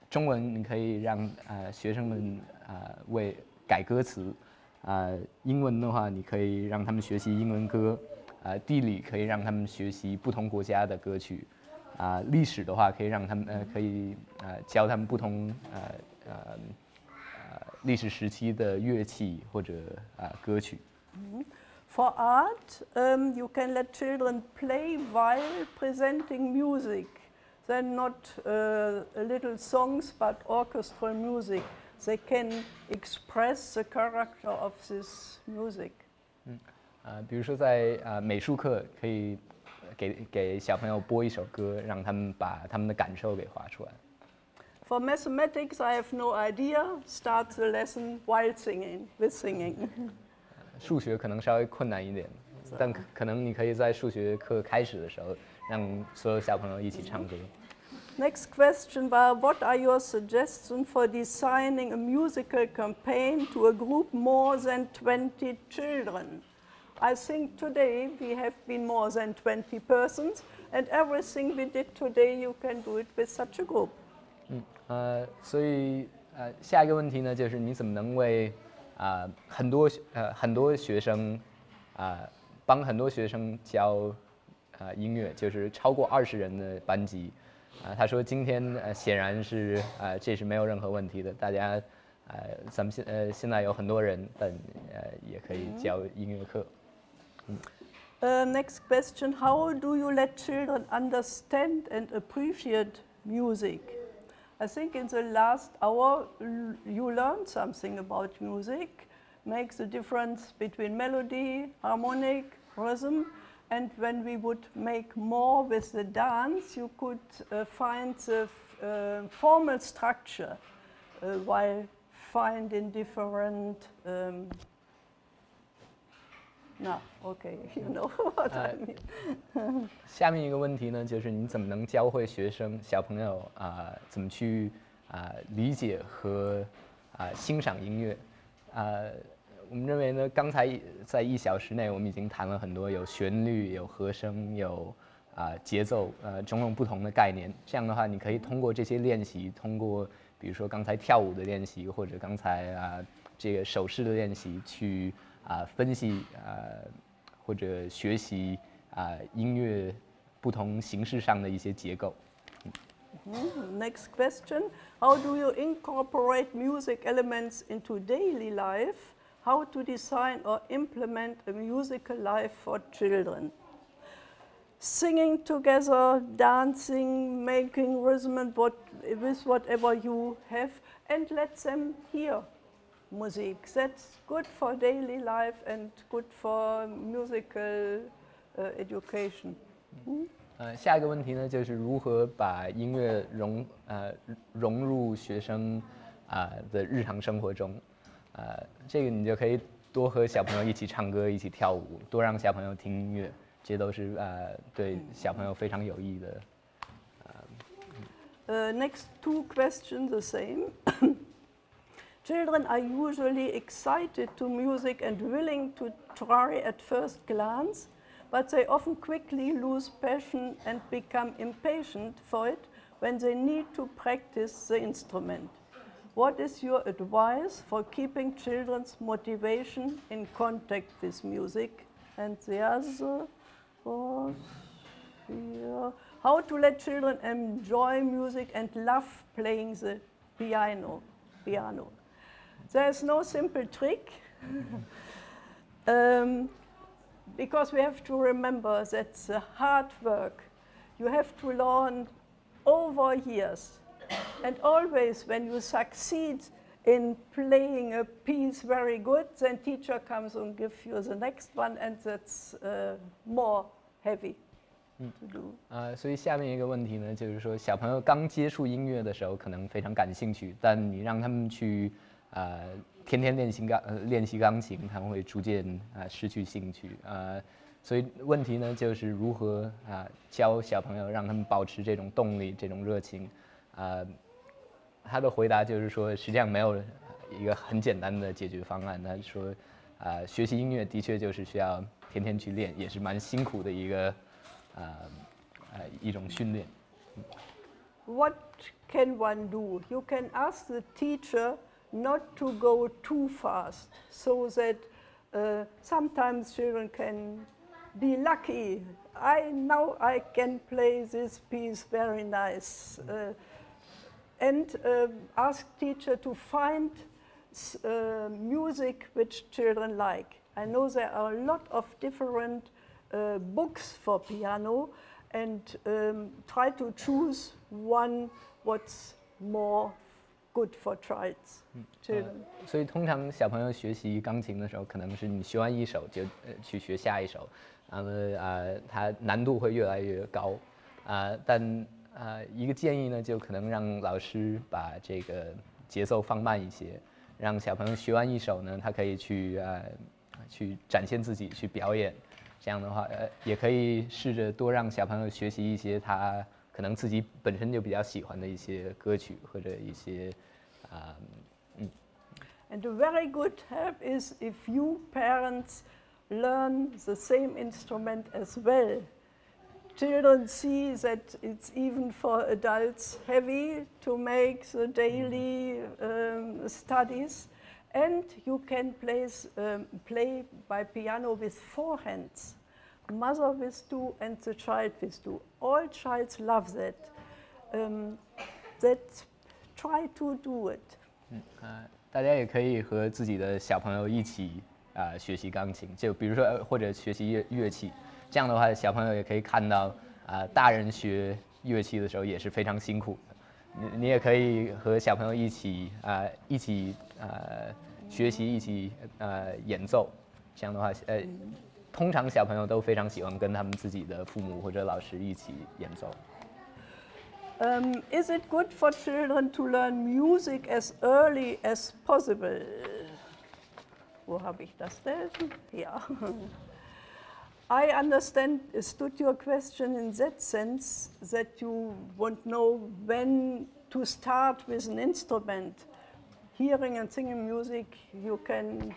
中文，你可以让学生们为改歌词，英文的话，你可以让他们学习英文歌，地理可以让他们学习不同国家的歌曲。历史的话，可以让他们可以教他们不同历史时期的乐器或者歌曲。For art, you can let children play while presenting music. They're not little songs, but orchestral music. They can express the character of this music. 比如说在美术课可以给小朋友播一首歌，让他们把他们的感受给画出来。For mathematics, I have no idea. Start the lesson while singing, with singing. 数学可能稍微困难一点，但可能你可以在数学课开始的时候，让所有小朋友一起唱歌。Next question was, what are your suggestions for designing a musical campaign to a group more than 20 children? I think today we have been more than 20 persons, and everything we did today, you can do it with such a group. 所以下一个问题呢，就是你怎么能为很多学生帮很多学生教音乐，就是超过20人的班级。他说今天显然是这是没有任何问题的，大家咱们现在有很多人，但也可以教音乐课。Next question, how do you let children understand and appreciate music? I think in the last hour you learned something about music, makes the difference between melody, harmonic, rhythm, and when we would make more with the dance, you could find the formal structure while finding different No, okay, you know what I mean. 下面一个问题呢，就是你怎么能教会小朋友怎么去理解和欣赏音乐？我们认为呢，刚才在1小时内，我们已经谈了很多有旋律、有和声、有节奏，种种不同的概念。这样的话，你可以通过这些练习，通过比如说刚才跳舞的练习，或者刚才这个手势的练习去。分析或者学习音乐不同形式上的一些结构。Next question, how do you incorporate music elements into daily life? How to design or implement a musical life for children? Singing together, dancing, making rhythm and with whatever you have, and let them hear. Music. That's good for daily life and good for musical education. 下一个问题呢，就是如何把音乐融入学生的日常生活中。这个你就可以多和小朋友一起唱歌，一起跳舞，多让小朋友听音乐，这些都是对小朋友非常有益的。Next two questions the same. Children are usually excited to music and willing to try at first glance, but they often quickly lose passion and become impatient for it when they need to practice the instrument. What is your advice for keeping children's motivation in contact with music? And the other was here. How to let children enjoy music and love playing the piano. There's no simple trick. Because we have to remember that the hard work you have to learn over years. And always when you succeed in playing a piece very good, then teacher comes and gives you the next one, and that's more heavy to do. 所以下面一个问题呢，就是说小朋友刚接触音乐的时候可能非常感兴趣，但你让他们去天天练习钢琴，他们会逐渐失去兴趣。所以问题呢就是如何教小朋友让他们保持这种动力、这种热情。他的回答就是说，实际上没有一个很简单的解决方案。他说，学习音乐的确就是需要天天去练，也是蛮辛苦的一种训练。What can one do? You can ask the teacher not to go too fast, so that sometimes children can be lucky. Now I can play this piece very nice. And ask teacher to find music which children like. I know there are a lot of different books for piano, and try to choose one what's more good for children. 所以通常小朋友学习钢琴的时候，可能是你学完一首就去学下一首，然后它难度会越来越高，但一个建议呢，就可能让老师把这个节奏放慢一些，让小朋友学完一首呢，他可以去展现自己，去表演。这样的话，也可以试着多让小朋友学习一些他可能自己本身就比较喜欢的一些歌曲或者一些And a very good help is if you parents learn the same instrument as well. Children see that it's even for adults heavy to make the daily studies, and you can play by piano with 4 hands, mother with 2 and the child with 2. All childs love that. Try to do it. 大家也可以和自己的小朋友一起学习钢琴，就比如说或者学习乐器。这样的话，小朋友也可以看到，大人学乐器的时候也是非常辛苦的。你也可以和小朋友一起学习，一起演奏。这样的话，通常小朋友都非常喜欢跟他们自己的父母或者老师一起演奏。Is it good for children to learn music as early as possible? Wo habe ich das denn? Ja. I understood your question in that sense, that you won't know when to start with an instrument. Hearing and singing music you can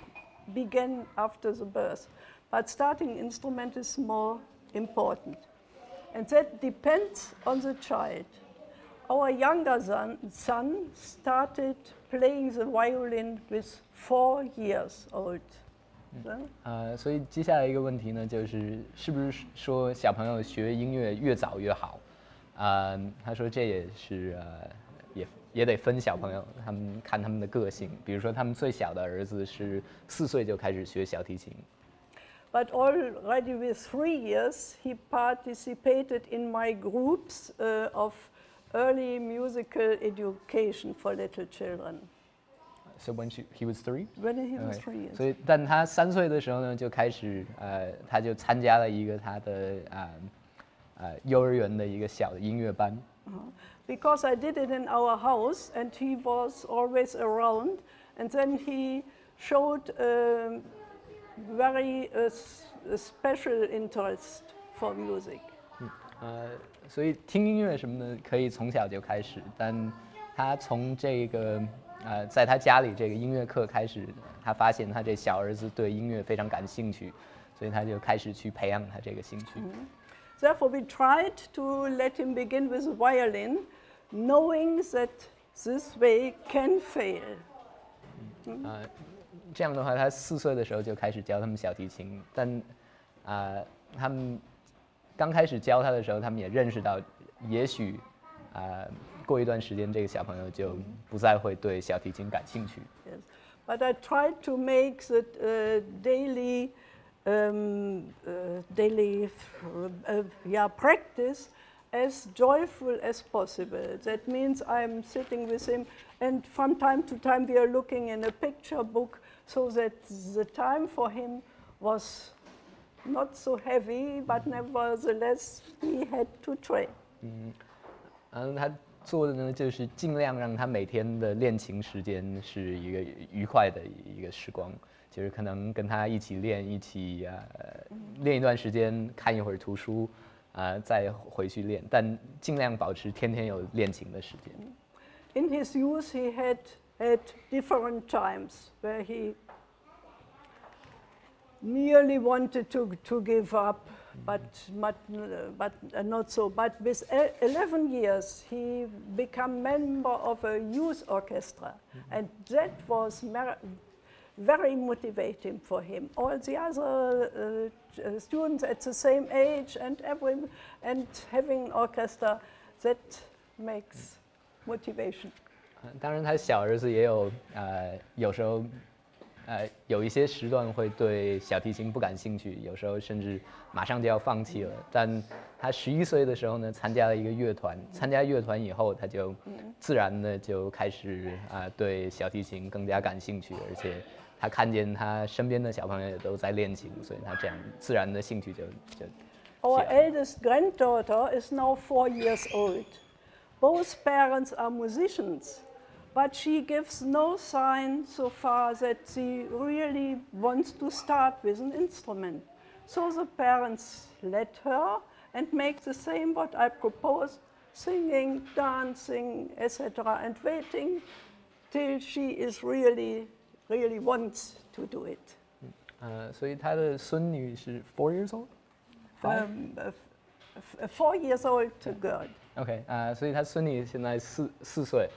begin after the birth, but starting instrument is more important. And that depends on the child. Our younger son started playing the violin with 4 years old. 所以接下来一个问题呢，是不是说小朋友学音乐越早越好？他说这也是也得分小朋友，他们看他们的个性。比如说他们最小的儿子是4岁就开始学小提琴。But already with 3 years, he participated in my groups of early musical education for little children. So when he was 3? When he was 3 years. 所以，但他3岁的时候呢，就开始他就参加了一个他的幼儿园的一个小的音乐班。Because I did it in our house, and he was always around, and then he showed very special interest for music. 所以听音乐什么的可以从小就开始，但他从这个在他家里这个音乐课开始，他发现他这小儿子对音乐非常感兴趣，所以他就开始去培养他这个兴趣。Therefore, we tried to let him begin with violin, knowing that this way can fail. 这样的话，他4岁的时候就开始教他们小提琴，但他们刚开始教他的时候，他们也认识到，也许过一段时间，这个小朋友就不再会对小提琴感兴趣。Yes, but I tried to make the daily practice as joyful as possible. That means I'm sitting with him, and from time to time we are looking in a picture book, so that the time for him was not so heavy, but nevertheless he had to train. 他做的呢，就是尽量让他每天的练琴时间是一个愉快的一个时光，就是可能跟他一起练，一起练一段时间，看一会儿图书，再回去练，但尽量保持天天有练琴的时间。In his youth, he had different times where he nearly wanted to give up, but not so. But with 11 years, he became member of a youth orchestra, and that was very motivating for him. All the other students at the same age and having orchestra, that makes motivation. 当然，他小儿子也有有时候有一些时段会对小提琴不感兴趣，有时候甚至马上就要放弃了。但他11岁的时候呢，参加了一个乐团，参加乐团以后，他就自然的就开始对小提琴更加感兴趣，而且他看见他身边的小朋友也都在练琴，所以他这样自然的兴趣就。Our eldest granddaughter is now 4 years old. Both parents are musicians, but she gives no sign so far that she really wants to start with an instrument. So the parents let her and make the same what I proposed, singing, dancing, etc., and waiting till she is really wants to do it. 所以他的孙女是4 years old? 4 years old girl. OK 所以他孙女现在4岁，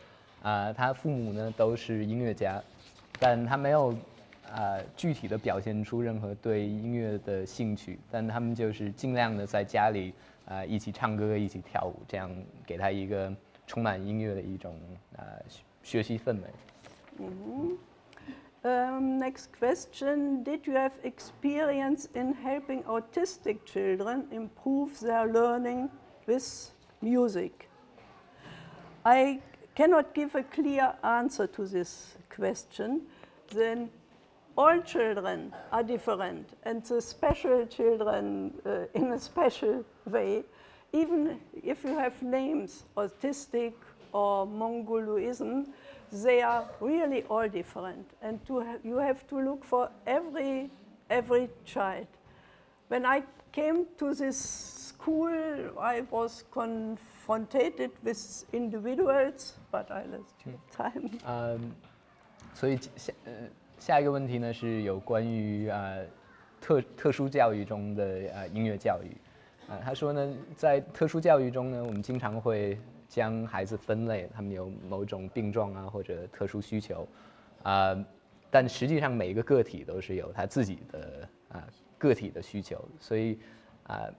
他父母呢都是音乐家，但他没有具体的表现出任何对音乐的兴趣，但他们就是尽量的在家里一起唱歌，一起跳舞，这样给他一个充满音乐的一种学习氛围。Next question. Did you have experience in helping autistic children improve their learning with music? I cannot give a clear answer to this question. Then all children are different, and the special children in a special way. Even if you have names, autistic or Mongoloism, they are really all different, and you have to look for every child. When I came to this school, I was confronted with individuals, but I lost time. 所以下一个问题呢是有关于特殊教育中的音乐教育。他说呢，在特殊教育中呢，我们经常会将孩子分类，他们有某种病状或者特殊需求，但实际上每一个个体都是有他自己的个体的需求，所以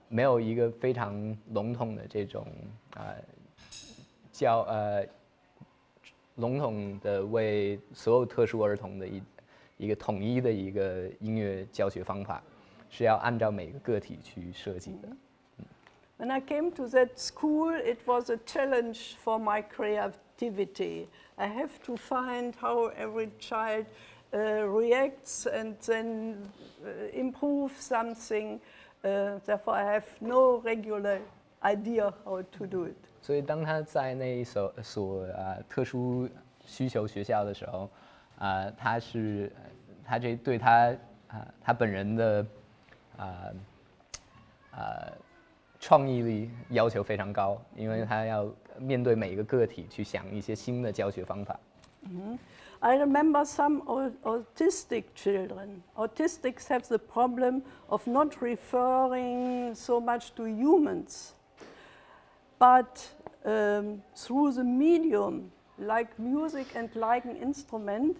没有一个非常笼统的这种笼统的为所有特殊儿童的一个统一的一个音乐教学方法，是要按照每个个体去设计的。When I came to that school, it was a challenge for my creativity. I have to find how every child reacts and then improve something. Therefore, I have no regular idea how to do it. 所以当他在那一所特殊需求学校的时候，他这对他本人的创意力要求非常高，因为他要面对每一个个体去想一些新的教学方法。I remember some autistic children. Autistics have the problem of not referring so much to humans, but through the medium, like music and like an instrument,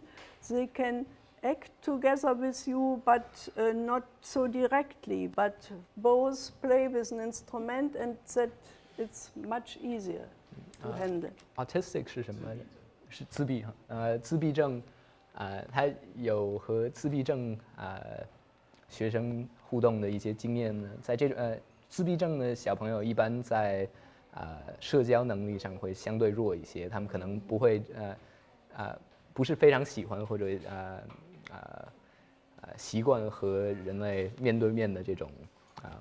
they can act together with you, but not so directly, but both play with an instrument, and that it's much easier to handle. Autistic 是什么来着？是自闭自闭症，他有和自闭症学生互动的一些经验呢。在这种自闭症的小朋友，一般在社交能力上会相对弱一些，他们可能不会不是非常喜欢或者习惯和人类面对面的这种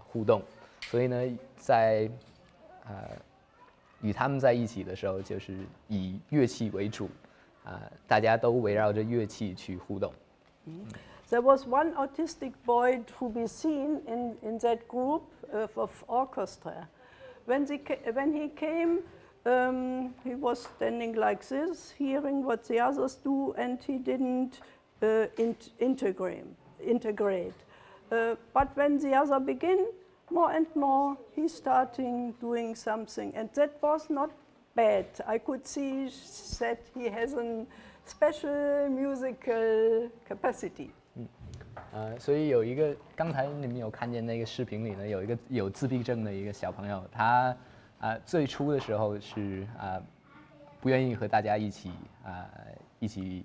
互动，所以呢，在与他们在一起的时候，就是以乐器为主，大家都围绕着乐器去互动。There was one autistic boy to be seen in that group of orchestra. When he came, he was standing like this, hearing what the others do, and he didn't integrate. But when the other begin, more and more, he's starting doing something, and that was not bad. I could see that he has a special musical capacity. 所以有一个，刚才你们有看见那个视频里呢，有一个有自闭症的一个小朋友，他最初的时候是不愿意和大家一起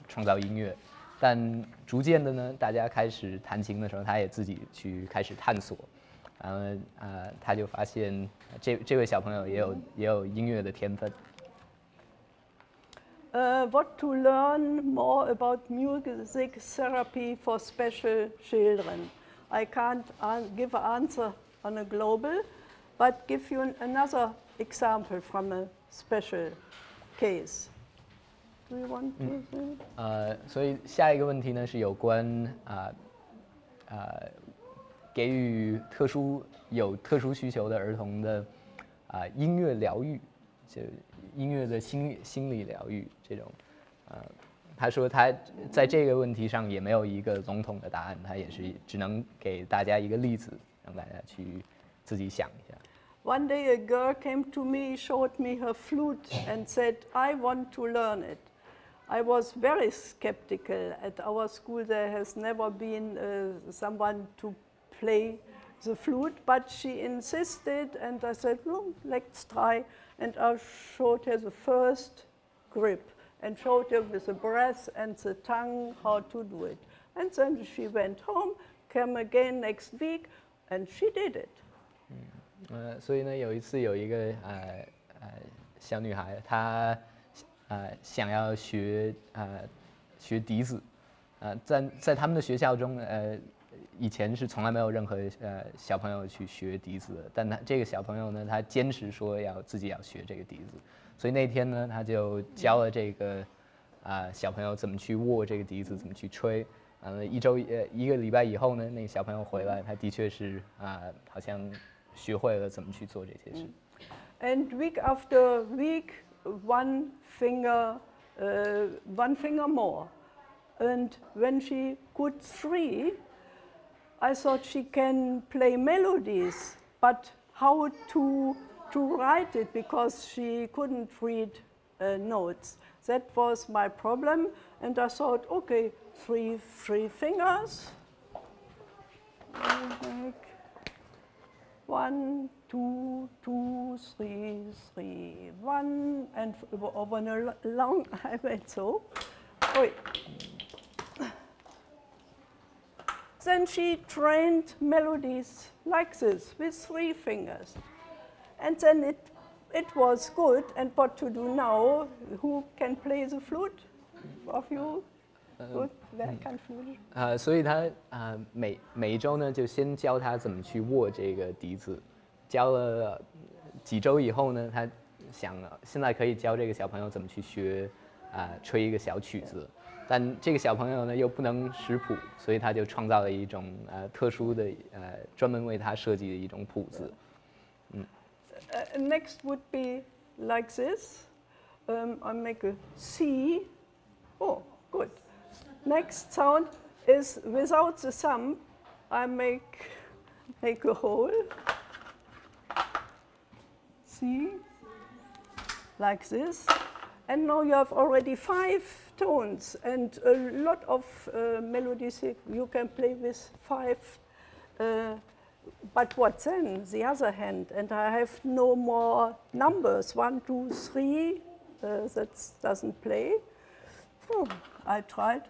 创造音乐，但逐渐的呢，大家开始弹琴的时候，他也自己去开始探索，然后他就发现这位小朋友也有音乐的天分。What to learn more about music therapy for special children? I can't give an answer on a global, but give you another example from a special case. Do you want to? 所以下一个问题呢是有关给予有特殊需求的儿童的音乐疗愈，就音乐的心理疗愈这种。他说他在这个问题上也没有一个笼统的答案，他也是只能给大家一个例子，让大家去自己想一下。One day a girl came to me, showed me her flute and said, I want to learn it. I was very skeptical. At our school there has never been someone to play the flute, but she insisted and I said, no, let's try. And I showed her the first grip and showed her with the breath and the tongue how to do it. And then she went home, came again next week, and she did it. 所以呢，有一次有一个小女孩，她想要学笛子，在他们的学校中，以前是从来没有任何小朋友去学笛子的，但这个小朋友呢，他坚持说自己要学这个笛子，所以那天呢，他就教了这个小朋友怎么去握这个笛子，怎么去吹。一个礼拜以后呢，那个小朋友回来，他的确是好像学会了怎么去做这些事。And week after week, one finger more. And when she could 3, I thought she can play melodies, but how to write it because she couldn't read notes. That was my problem, and I thought, okay, 3 fingers. Like 1, 2, 2, 3, 3, 1, and over a long I went so. Oi. then she trained melodies like this with 3 fingers. And then it was good. And what to do now? Who can play the flute of you? Good. Wer kann Flute? 所以他每一周呢，就先教他怎么去握这个笛子，教了几周以后呢，他想现在可以教这个小朋友怎么去学吹一个小曲子，但这个小朋友呢又不能识谱，所以他就创造了一种特殊的专门为他设计的一种谱子。Next would be like this. I make a C. Oh, good. Next sound is without the thumb. I make a hole. C. Like this. And now you have already 5 tones and a lot of melodies you can play with 5. But what then? The other hand, and I have no more numbers. 1, 2, 3. That doesn't play. Oh, I tried.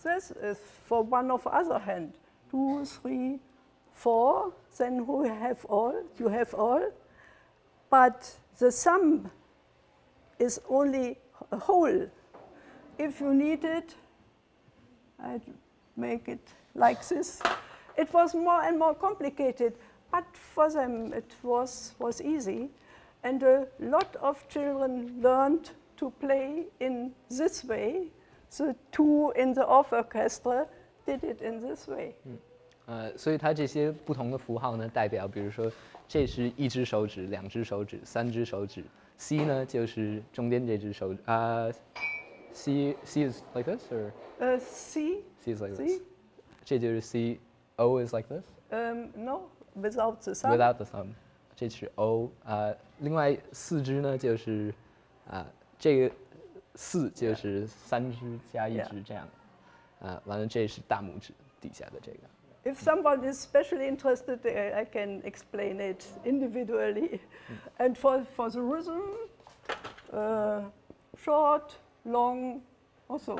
This is for one of other hand. 2, 3, 4. Then you have all. You have all. But the thumb is only a hole. If you need it, I make it like this. It was more and more complicated, but for them it was easy. And a lot of children learned to play in this way. The 2 in the orchestra did it in this way. 所以它这些不同的符号呢，代表比如说这是1只手指、2只手指、3只手指。C 呢就是中间这只手指C is like this or C is like this. 这就是 C. O is like this. No, without the thumb. Without the thumb. 这是 O. 另外4只呢就是这个4就是3只加1只这样。完了这是大拇指底下的这个。If someone is especially interested, I can explain it individually. And for the rhythm, short, long, also.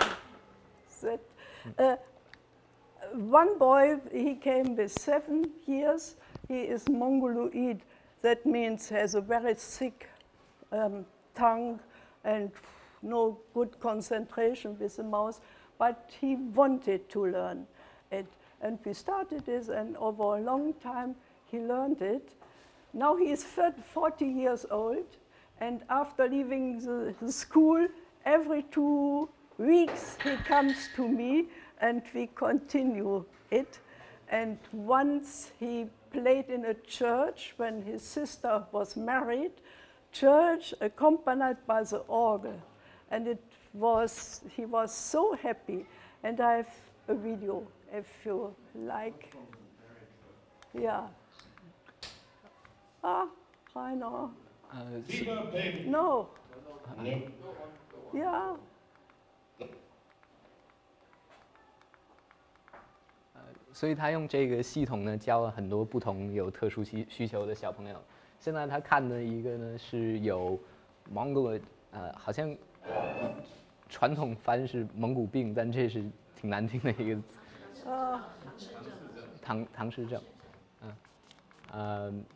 That, one boy, he came with 7 years. He is mongoloid. That means has a very thick tongue and no good concentration with the mouth. But he wanted to learn it. And we started this, and over a long time, he learned it. Now he is 40 years old, and after leaving the school, every 2 weeks he comes to me, and we continue it. And once he played in a church when his sister was married, church accompanied by the organ. And he was so happy, and I have a video. If you like. Yeah. Rainer. No. Yeah. 所以他用这个系统呢，教了很多不同有特殊需求的小朋友。现在他看的一个呢是有 Mongoloid， 好像传统翻是蒙古病，但这是挺难听的一个。唐氏症，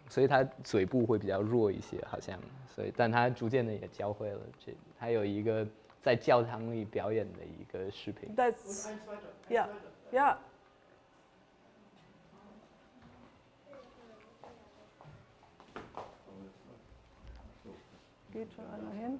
所以他嘴部会比较弱一些，好像，所以，但他逐渐的也教会了这，他有一个在教堂里表演的一个视频。That's, yeah, yeah. Geht schon einer hin?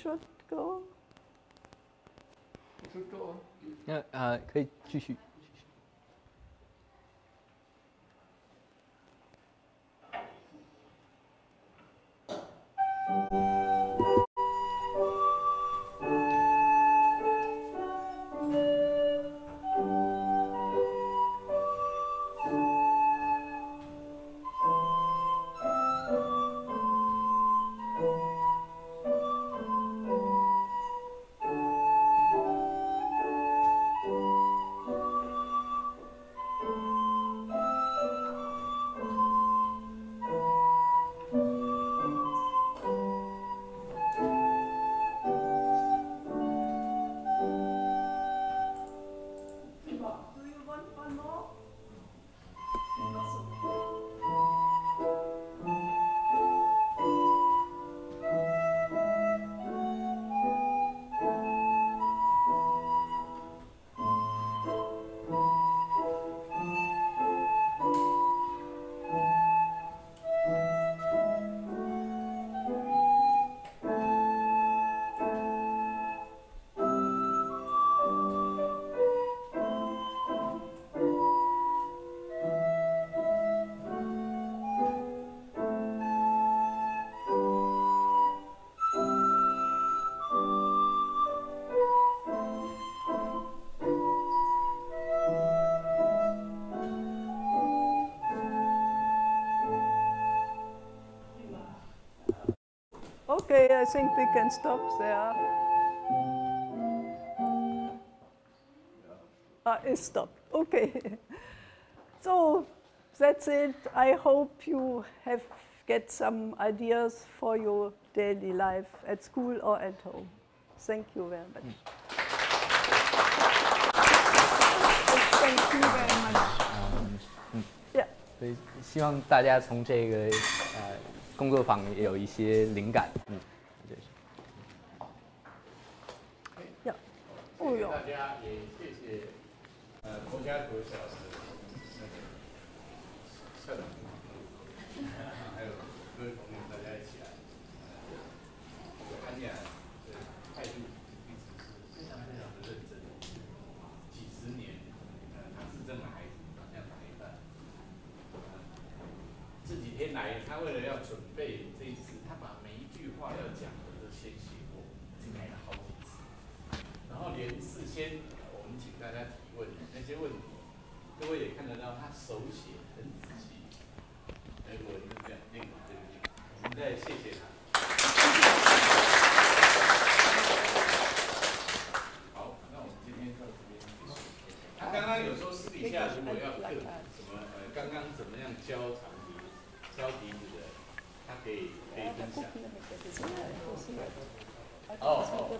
should go. 可以继续。Okay, I think we can stop there. It's stopped. Okay. So that's it. I hope you have get some ideas for your daily life at school or at home. Thank you very much. Thank you very much. Yeah. 所以希望大家从这个工作坊也有一些灵感。Ja. Oh ja. 大家也谢谢国家国小的那个校长，还有各位朋友，大家一起来。安雅的态度一直是非常非常的认真，几十年，他是这么孩子这样陪伴。这几天来，他为了要准备这一次，他把每一句话要讲的都先写过，改了好几次，然后连事先我们请大家提问那些问题，各位也看得到他手写很仔细，我就这样念对不对？我们再谢谢他。好，那我们今天到这边结束。他刚刚有说私底下如果要课什么刚刚怎么样教长笛、教笛子的，他可以分享。哦。